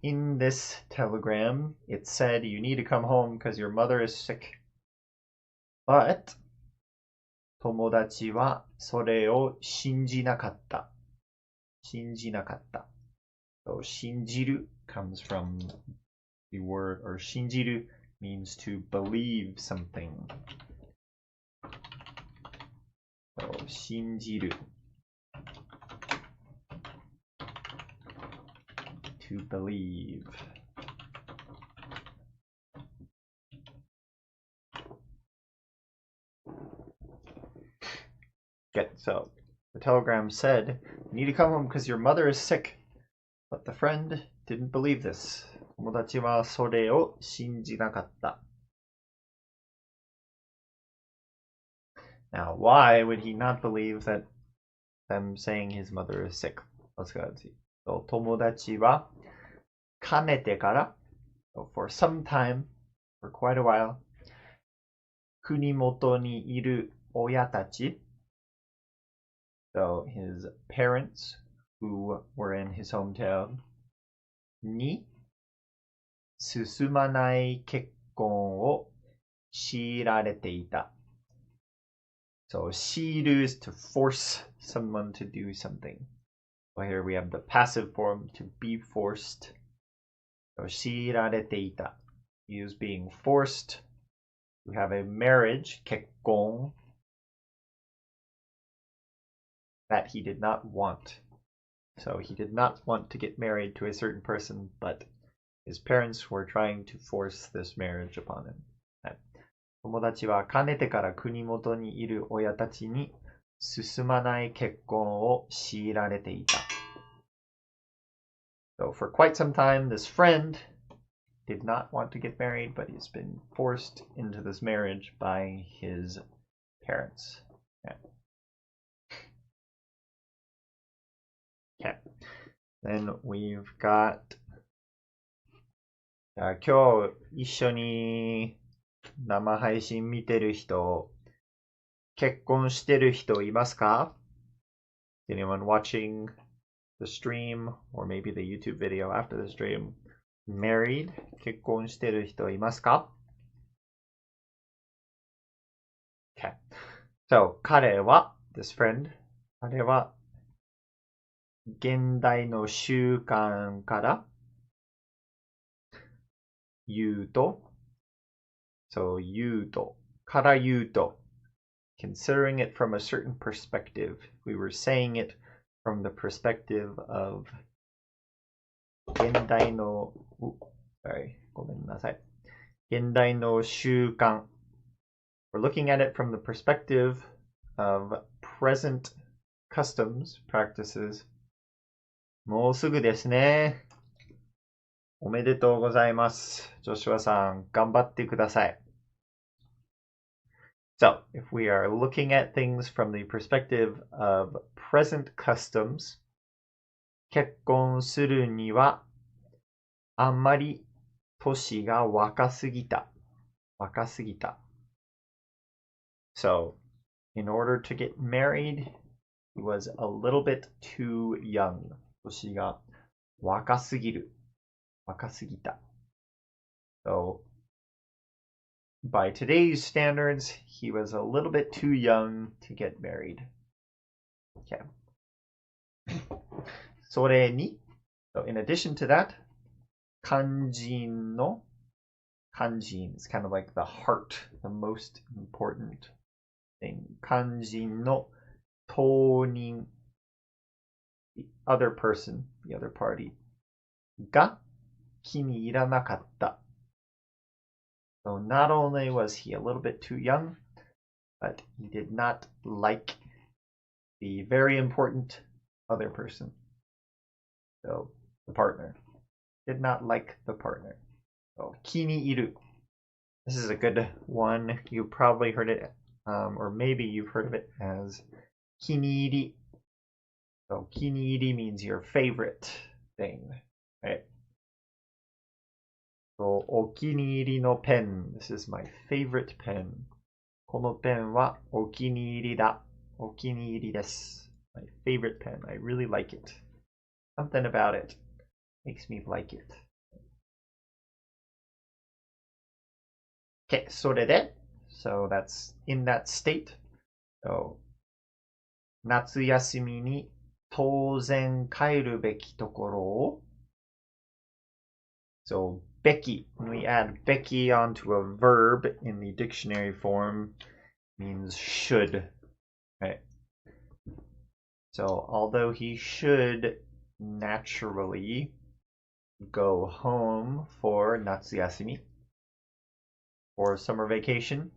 in this telegram, it said you need to come home because your mother is sick. But 友達はそれを信じなかった。信じなかった。So 信じる comes from the word, or 信じる means to believe something. So 信じる to believe. Okay, so the telegram said, you need to come home because your mother is sick. But the friend didn't believe this. 友達はそれを信じなかった. Now, why would he not believe that them saying his mother is sick? Let's go and see. So, 友達はかねてから, so for some time, for quite a while, 国元にいる親たち, so his parents who were in his hometown, に進まない結婚を強いられていた. So 強いる is to force someone to do something. So here we have the passive form, to be forced. So 強いられていた. He was being forced to have a marriage, 結婚, that he did not want. So he did not want to get married to a certain person, but his parents were trying to force this marriage upon him. 友達はかねてから国元にいる親たちに進まない結婚を強いられていた. So for quite some time, this friend did not want to get married, but he's been forced into this marriage by his parents. Okay. Then we've got 今日一緒に生配信見てる人、結婚してる人いますか? Anyone watching the stream, or maybe the YouTube video after the stream, married? 結婚してる人いますか? Okay. So, 彼は, this friend, 彼は現代の習慣から言うと, so 言うと, から言うと, considering it from a certain perspective. We were saying it from the perspective of 現代の, sorry, ごめんなさい. 現代の習慣. We're looking at it from the perspective of present customs, practices. もうすぐですね。おめでとうございます。ジョシュアさん、頑張ってください。So, if we are looking at things from the perspective of present customs, 結婚するにはあんまり年が若すぎた。若すぎた。So, in order to get married, he was a little bit too young. 年が若すぎる。若すぎた. So, by today's standards, he was a little bit too young to get married. Okay. それに So in addition to that, kanjin no. Kanjin is kind of like the heart, the most important thing. Kanjin no tonin, the other person, the other party. Ga kini iranakatta. So not only was he a little bit too young, but he did not like the very important other person. So the partner. Did not like the partner. So kini iru. This is a good one. You probably heard it, or maybe you've heard of it as kiniiri. So kiniiri means your favorite thing, right? So okiniiri no pen. This is my favorite pen. このペンはお気に入りだ。お気に入りです。My favorite pen. I really like it. Something about it makes me like it. Okay, それで So that's in that state. So 夏休みに当然帰るべきところを So べき, when we add べき onto a verb in the dictionary form, means should, right? So although he should naturally go home for natsuyasumi, for summer vacation,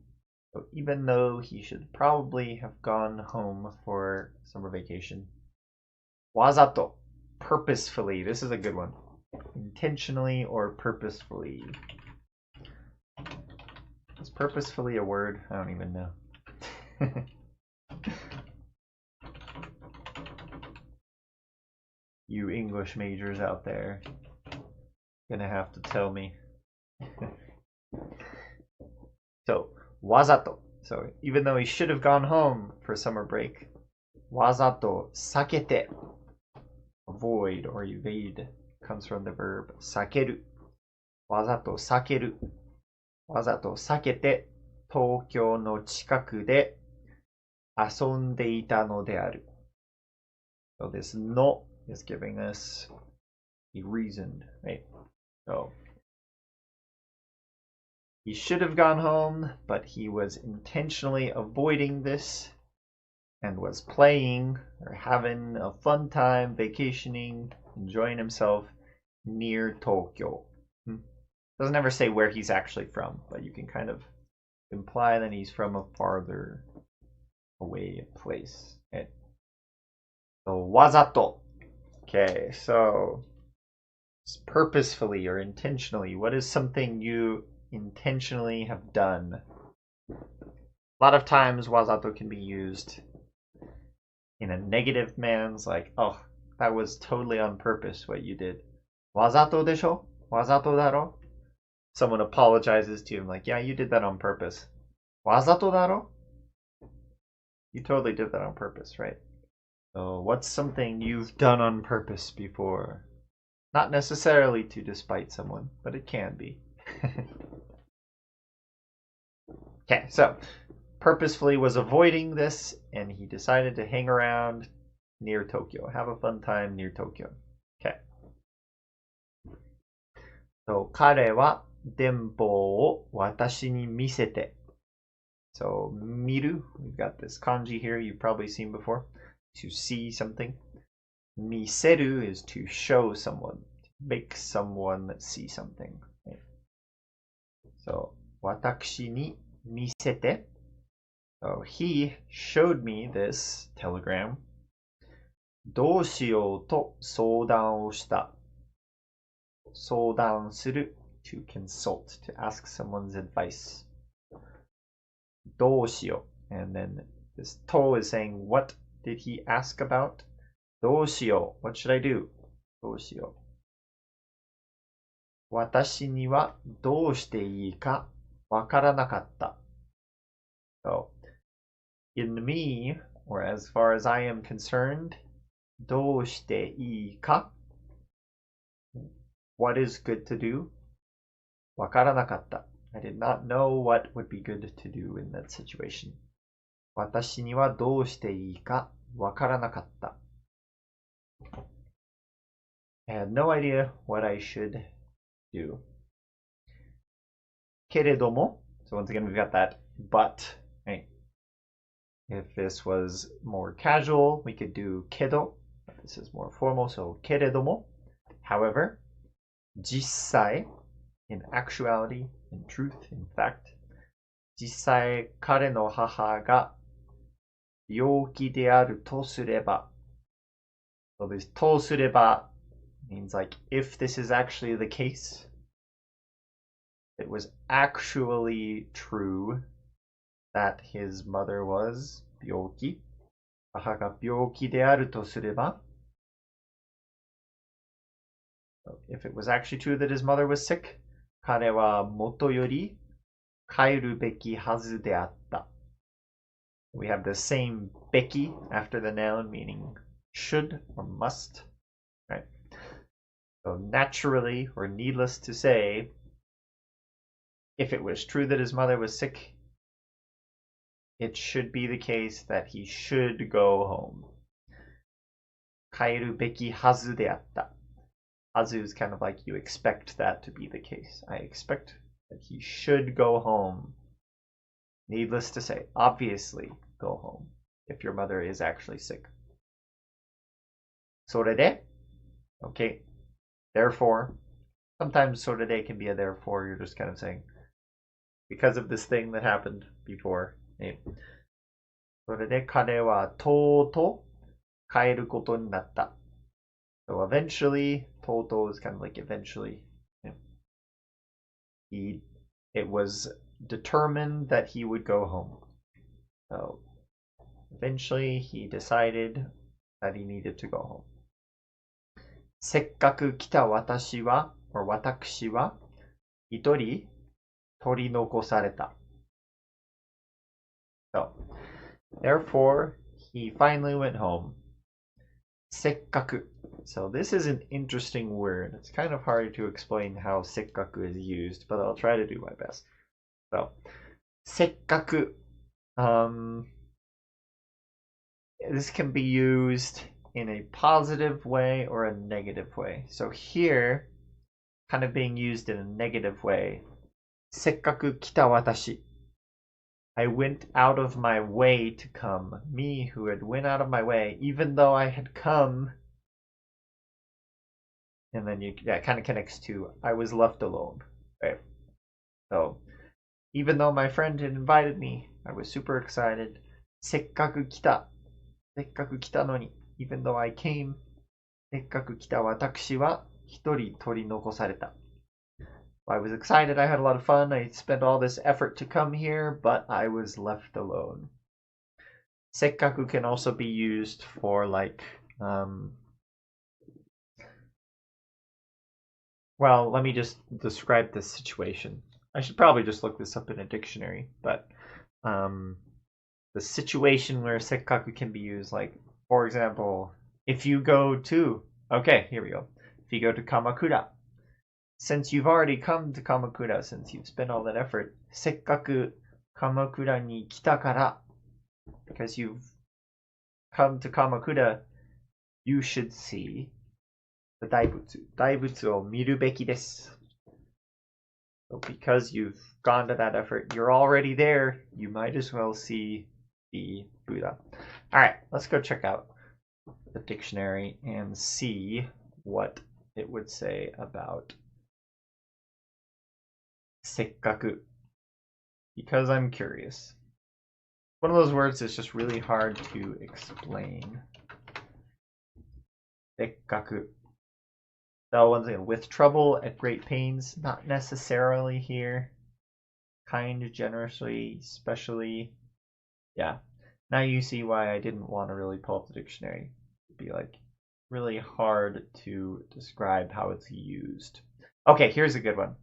so even though he should probably have gone home for summer vacation, wazato, purposefully, this is a good one, intentionally or purposefully. Is purposefully a word? I don't even know. You English majors out there, gonna have to tell me. So, wazato. So, even though he should have gone home for summer break, wazato sakete, avoid or evade, comes from the verb sakeru. Wazato sakeru. Wazato sakete, 東京の近くで遊んでいたのである. So this no is giving us a reason, right? So he should have gone home, but he was intentionally avoiding this and was playing or having a fun time, vacationing, enjoying himself near Tokyo. Doesn't ever say where he's actually from, but you can kind of imply that he's from a farther away place. Okay. So wazato. Okay, so purposefully or intentionally, what is something you intentionally have done? A lot of times wazato can be used in a negative man's, like, oh, that was totally on purpose what you did. Wazato desho? Wazato daro? Someone apologizes to him, like, yeah, you did that on purpose. Wazato daro? You totally did that on purpose, right? So what's something you've done on purpose before? Not necessarily to despite someone, but it can be. Okay, so purposefully was avoiding this, and he decided to hang around near Tokyo, have a fun time near Tokyo. Okay. So 彼は電報を私に見せて. So 見る, we've got this kanji here you've probably seen before. To see something. 見せる is to show someone, to make someone see something. Right? So 私に見せて. So he showed me this telegram. どうしようと相談をした. 相談する to consult, to ask someone's advice. どうしよう. And then this to is saying, what did he ask about? どうしよう. What should I do? どうしよう. 私にはどうしていいかわからなかった. So, in me, or as far as I am concerned, どうしていいか? What is good to do? わからなかった. I did not know what would be good to do in that situation. 私にはどうしていいかわからなかった. I had no idea what I should do. Keredomo. So once again, we've got that but, right? If this was more casual, we could do kedo. This is more formal, so keredomo. However, jissai, in actuality, in truth, in fact, jissai kare no haha ga byouki de aru to sureba. So this to sureba means like if this is actually the case, it was actually true that his mother was byouki. Haha ga byouki de aru to sureba. If it was actually true that his mother was sick, 彼はもとより帰るべきはずであった。We have the same beki after the noun, meaning should or must, right? So naturally, or needless to say, if it was true that his mother was sick, it should be the case that he should go home. 帰るべきはずであった。Hazu is kind of like you expect that to be the case. I expect that he should go home. Needless to say, obviously go home if your mother is actually sick. それで Okay. Therefore, sometimes それで can be a therefore. You're just kind of saying, because of this thing that happened before. それで彼はとうとう帰ることになった。So eventually, Toto is kind of like eventually. It was determined that he would go home. So eventually he decided that he needed to go home. せっかく来た私は or 私は一人取り残された。So therefore he finally went home. せっかく So this is an interesting word. It's kind of hard to explain how せっかく is used, but I'll try to do my best. So せっかく this can be used in a positive way or a negative way. So here, kind of being used in a negative way. せっかく来た私 I went out of my way to come. Me who had went out of my way, even though I had come. And then it kind of connects to I was left alone, right? So even though my friend had invited me, I was super excited. せっかく来た。せっかく来たのに even though I came. せっかく来た私は一人取り残された。I was excited, I had a lot of fun, I spent all this effort to come here, but I was left alone. せっかく can also be used for like, well, let me just describe this situation. I should probably just look this up in a dictionary, but the situation where せっかく can be used, like, for example, if you go to, okay, here we go. If you go to Kamakura, since you've already come to Kamakura, since you've spent all that effort, せっかく Kamakura に来たから because you've come to Kamakura, you should see the daibutsu. Daibutsu を見るべきです. So because you've gone to that effort, you're already there, you might as well see the Buddha. Alright, let's go check out the dictionary and see what it would say about せっかく because I'm curious. One of those words that's just really hard to explain. せっかく. So once again, with trouble, at great pains, not necessarily here. Kind, generously, especially. Yeah. Now you see why I didn't want to really pull up the dictionary. It'd be like really hard to describe how it's used. Okay, here's a good one.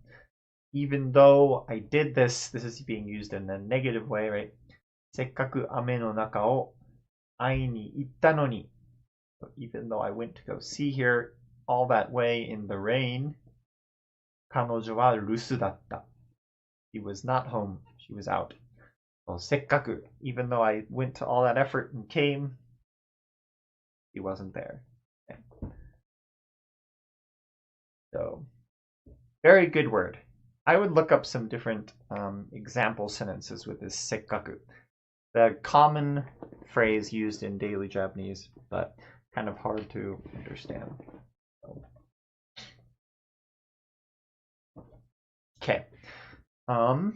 Even though I did this, this is being used in a negative way, right? せっかく雨の中を会いに行ったのに. So even though I went to go see her all that way in the rain, 彼女は留守だった. She was not home. She was out. So せっかく, even though I went to all that effort and came, he wasn't there. Okay. So, very good word. I would look up some different example sentences with this sekkaku. The common phrase used in daily Japanese, but kind of hard to understand. Okay. All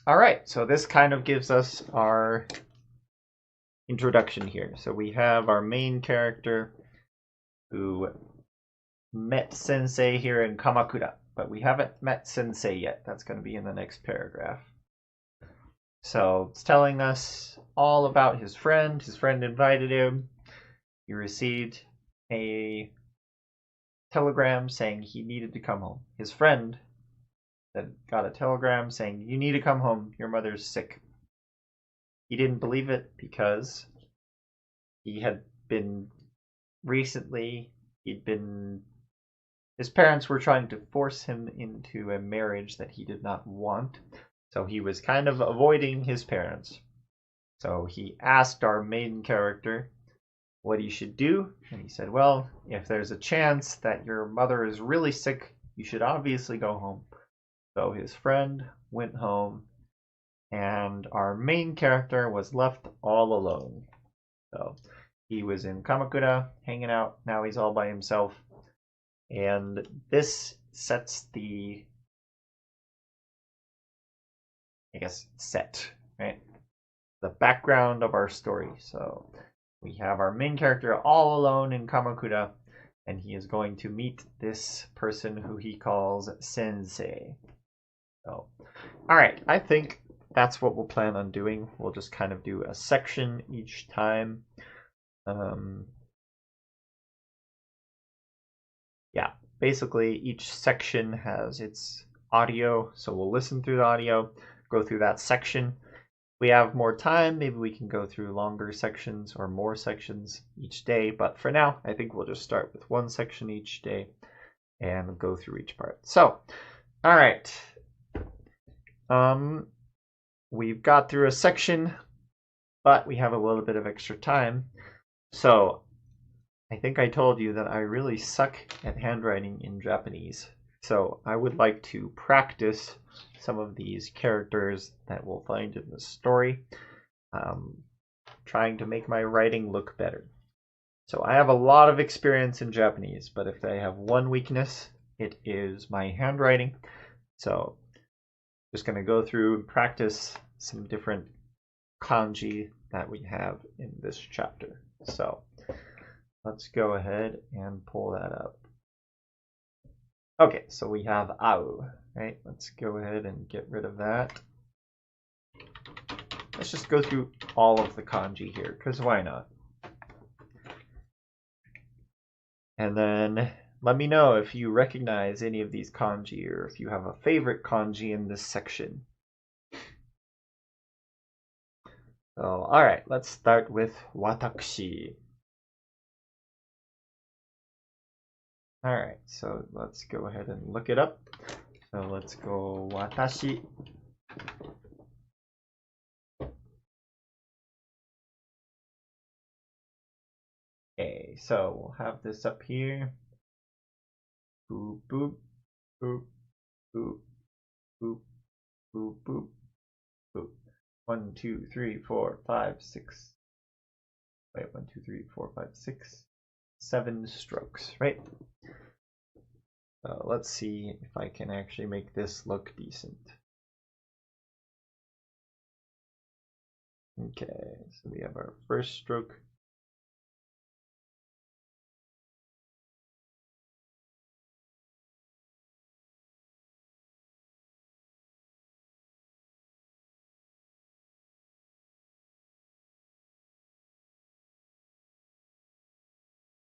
right. So this kind of gives us our introduction here. So we have our main character who met Sensei here in Kamakura, but we haven't met Sensei yet. That's going to be in the next paragraph. So it's telling us all about his friend. His friend invited him. He received a telegram saying he needed to come home. His friend then got a telegram saying, "You need to come home. Your mother's sick." He didn't believe it because he had been recently, his parents were trying to force him into a marriage that he did not want. So he was kind of avoiding his parents. So he asked our main character what he should do. And he said, well, if there's a chance that your mother is really sick, you should obviously go home. So his friend went home, and our main character was left all alone. So he was in Kamakura, hanging out. Now he's all by himself. And this sets the, right? The background of our story. So we have our main character all alone in Kamakura, and he is going to meet this person who he calls Sensei. So, all right, I think that's what we'll plan on doing. We'll just kind of do a section each time. Yeah, basically each section has its audio, so we'll listen through the audio, go through that section. If we have more time, maybe we can go through longer sections or more sections each day, but for now, I think we'll just start with one section each day and go through each part. So, all right. We've got through a section, but we have a little bit of extra time. So I think I told you that I really suck at handwriting in Japanese. So I would like to practice some of these characters that we'll find in the story, trying to make my writing look better. So I have a lot of experience in Japanese, but if I have one weakness, it is my handwriting. So just going to go through and practice some different kanji that we have in this chapter. So let's go ahead and pull that up. Okay, so we have au, right? Let's go ahead and get rid of that. Let's just go through all of the kanji here, because why not? And then let me know if you recognize any of these kanji, or if you have a favorite kanji in this section. So, all right, let's start with watakushi. All right, so let's go ahead and look it up. So let's go watashi. Okay, so we'll have this up here. Boop, boop, boop, boop, boop, boop, boop, boop. 1, 2, 3, 4, 5, 6. Wait, 1, 2, 3, 4, 5, 6, 7 strokes, right? Let's see if I can actually make this look decent. Okay, so we have our first stroke.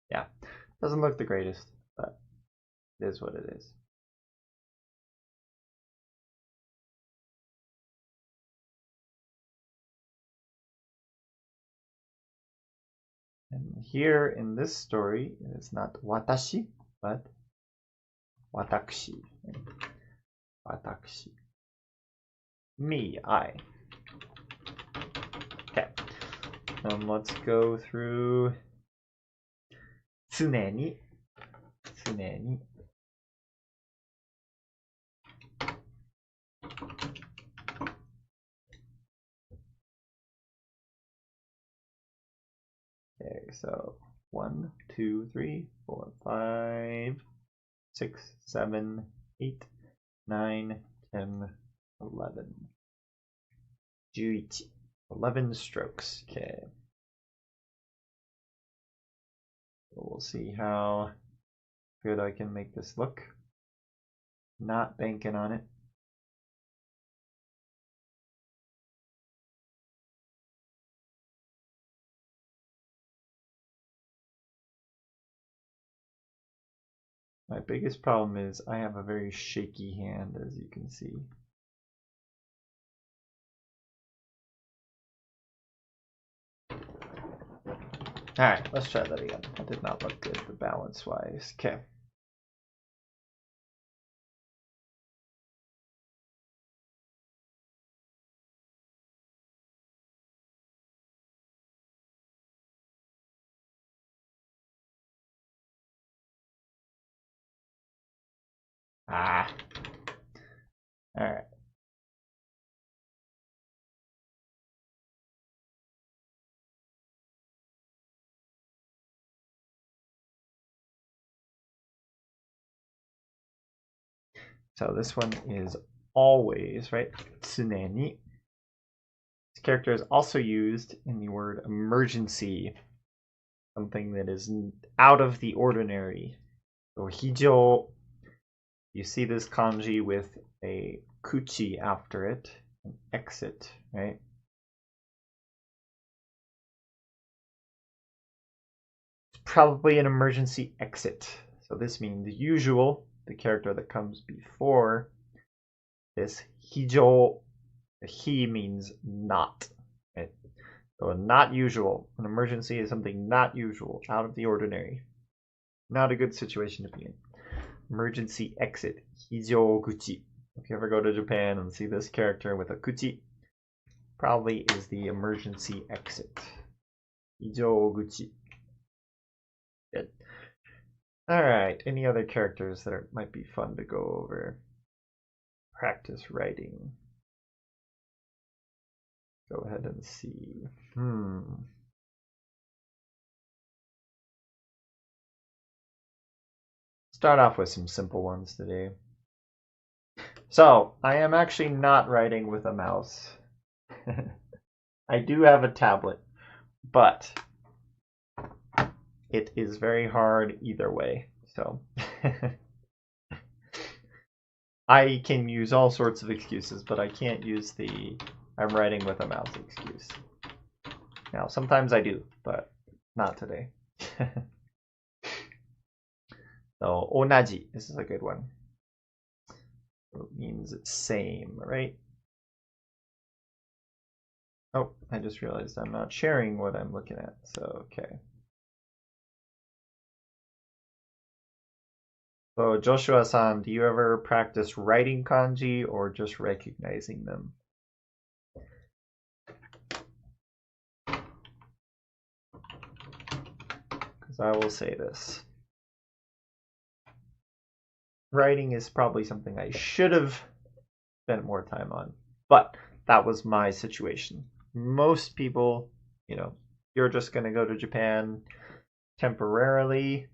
Yeah, doesn't look the greatest, but it is what it is. And here in this story, it's not watashi, but watakushi. Watakushi. Me, I. Okay. Let's go through 常に so 1, 2, 3, 4, 5, 6, 7, 8, 9, 10, 11. 11 strokes. Okay. We'll see how good I can make this look. Not banking on it. My biggest problem is I have a very shaky hand, as you can see. Alright, let's try that again. That did not look good, the balance-wise. Okay. Ah. Alright. So this one is always, right? Tsuneni. This character is also used in the word emergency. Something that is out of the ordinary. So hijou. You see this kanji with a kuchi after it, an exit, right? It's probably an emergency exit. So this means usual, the character that comes before this hijou. The he means not, right? So not usual. An emergency is something not usual, out of the ordinary. Not a good situation to be in. Emergency exit, hijou guchi. If you ever go to Japan and see this character with a kuchi, probably is the emergency exit. Hijou guchi. Good. Alright, any other characters that might be fun to go over? Practice writing. Go ahead and see. Start off with some simple ones today. So, I am actually not writing with a mouse. I do have a tablet, but it is very hard either way. So, I can use all sorts of excuses, but I can't use the I'm writing with a mouse excuse. Now, sometimes I do, but not today. So, onaji. This is a good one. It means same, right? Oh, I just realized I'm not sharing what I'm looking at. So, okay. So, Joshua-san, do you ever practice writing kanji or just recognizing them? Because I will say this. Writing is probably something I should have spent more time on, but that was my situation. Most people, you're just going to go to Japan temporarily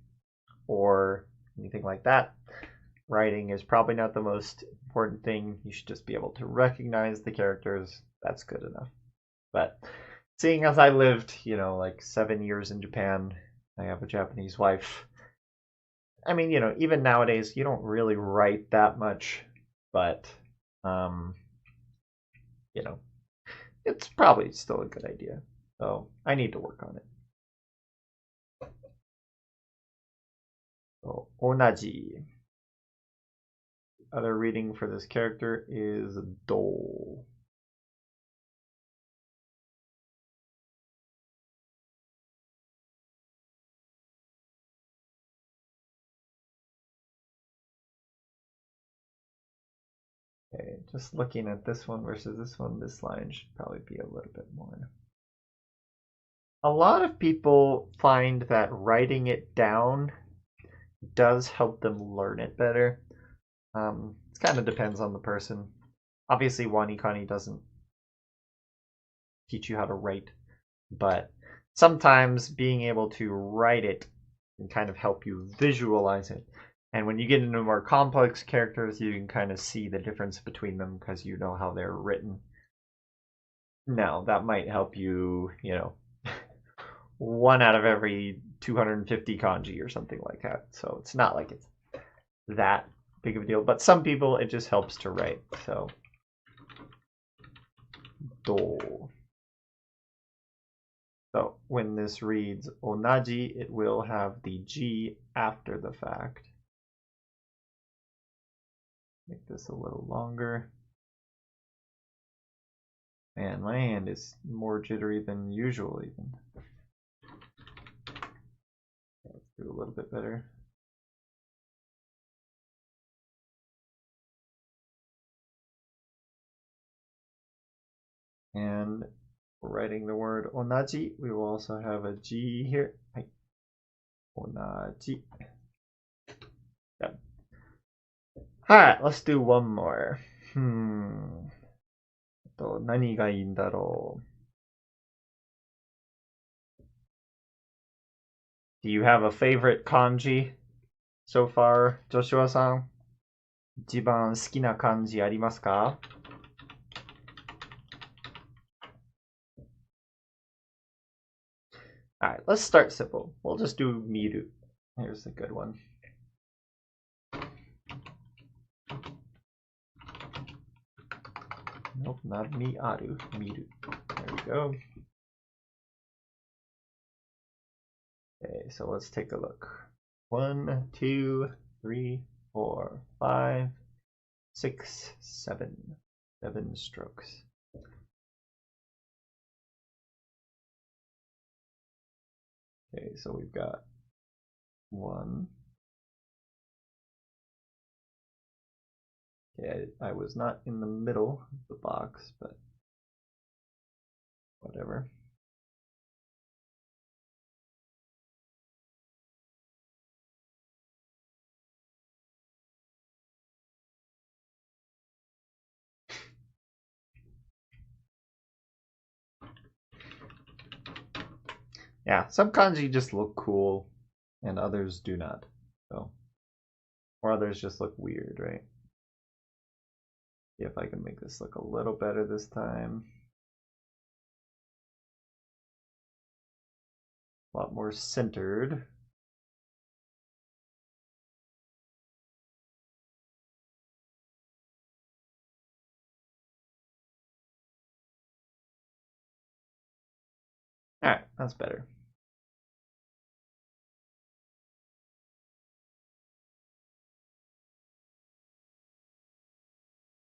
or anything like that. Writing is probably not the most important thing. You should just be able to recognize the characters. That's good enough. But seeing as I lived, like 7 years in Japan, I have a Japanese wife. I mean, even nowadays, you don't really write that much, but, it's probably still a good idea. So I need to work on it. So, onaji. Other reading for this character is dole. Okay, just looking at this one versus this one, this line should probably be a little bit more. A lot of people find that writing it down does help them learn it better. It kind of depends on the person. Obviously, Wanikani doesn't teach you how to write, but sometimes being able to write it can kind of help you visualize it. And when you get into more complex characters, you can kind of see the difference between them because you know how they're written. Now, that might help you, you know, 1 out of every 250 kanji or something like that. So it's not like it's that big of a deal. But some people, it just helps to write. So, do. So when this reads onaji, it will have the G after the fact. Make this a little longer. Man, my hand is more jittery than usual even. Let's do a little bit better. And for writing the word onaji, we will also have a G here. Onaji. Done. Alright, let's do one more. 何がいいんだろう? Do you have a favorite kanji so far, Joshua さん? 一番好きな漢字ありますか? Alright, let's start simple. We'll just do miru. Here's a good one. Nope, not miaru. Miru. There we go. Okay, so let's take a look. 1, 2, 3, 4, 5, 6, 7. 7 strokes. Okay, so we've got 1. Okay, I was not in the middle of the box, but whatever. Yeah, some kanji just look cool, and others do not. So, or others just look weird, right? See if I can make this look a little better this time. A lot more centered. Alright, that's better.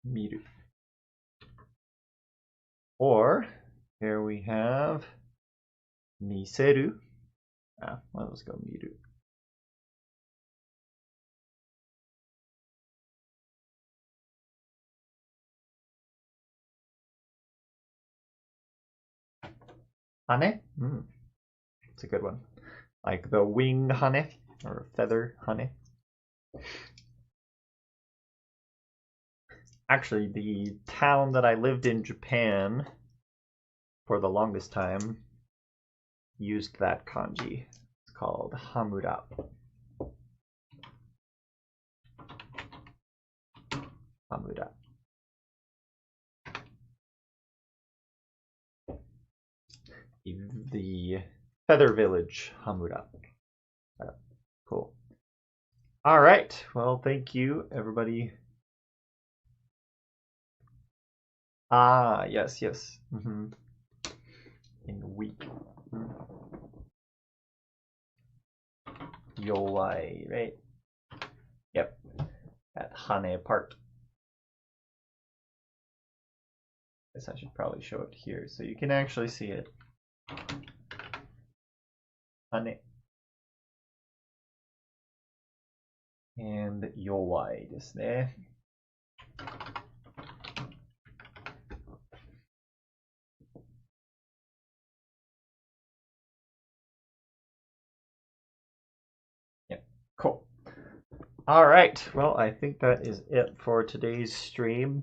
Miru. Or, here we have miseru. Well, let's go miru. Hane? It's a good one. Like the wing hane or feather hane. Actually, the town that I lived in Japan for the longest time used that kanji. It's called Hamura. Hamura. The Feather Village, Hamura. Cool. All right. Well, thank you, everybody. Yes. In week. Yowai, right? Yep. At Hane part. Guess I should probably show it here so you can actually see it. Hane. And yowai ですね。Yep, cool. All right, well, I think that is it for today's stream.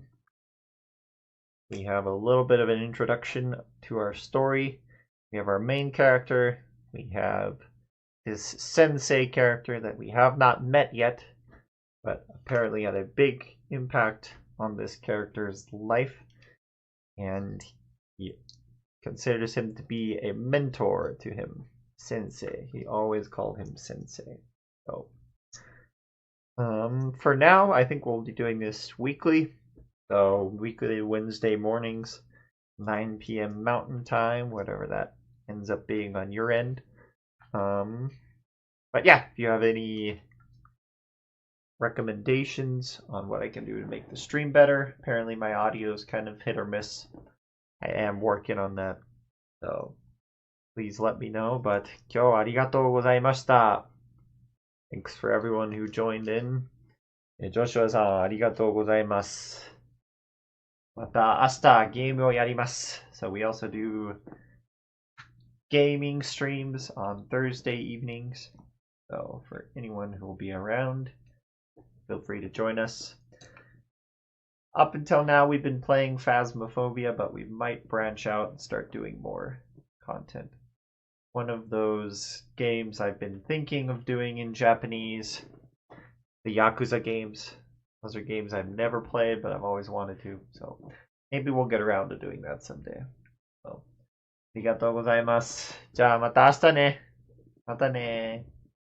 We have a little bit of an introduction to our story, We have our main character. We have his Sensei character that we have not met yet, but apparently had a big impact on this character's life, and he considers him to be a mentor to him. Sensei. He always called him Sensei. So, for now, I think we'll be doing this weekly. So, weekly Wednesday mornings, 9 p.m. Mountain Time, whatever that ends up being on your end. But yeah, if you have any recommendations on what I can do to make the stream better, apparently my audio is kind of hit or miss. I am working on that, so please let me know. But 今日はありがとうございました。Thanks for everyone who joined in. ジョシュアさん、ありがとうございます。また明日ゲームをやります。So we also do gaming streams on Thursday evenings. So for anyone who will be around, feel free to join us. Up until now, we've been playing Phasmophobia, but we might branch out and start doing more content. One of those games I've been thinking of doing in Japanese, the Yakuza games. Those are games I've never played, but I've always wanted to. So maybe we'll get around to doing that someday. So, ありがとうございます。じゃあまた明日ね。またね。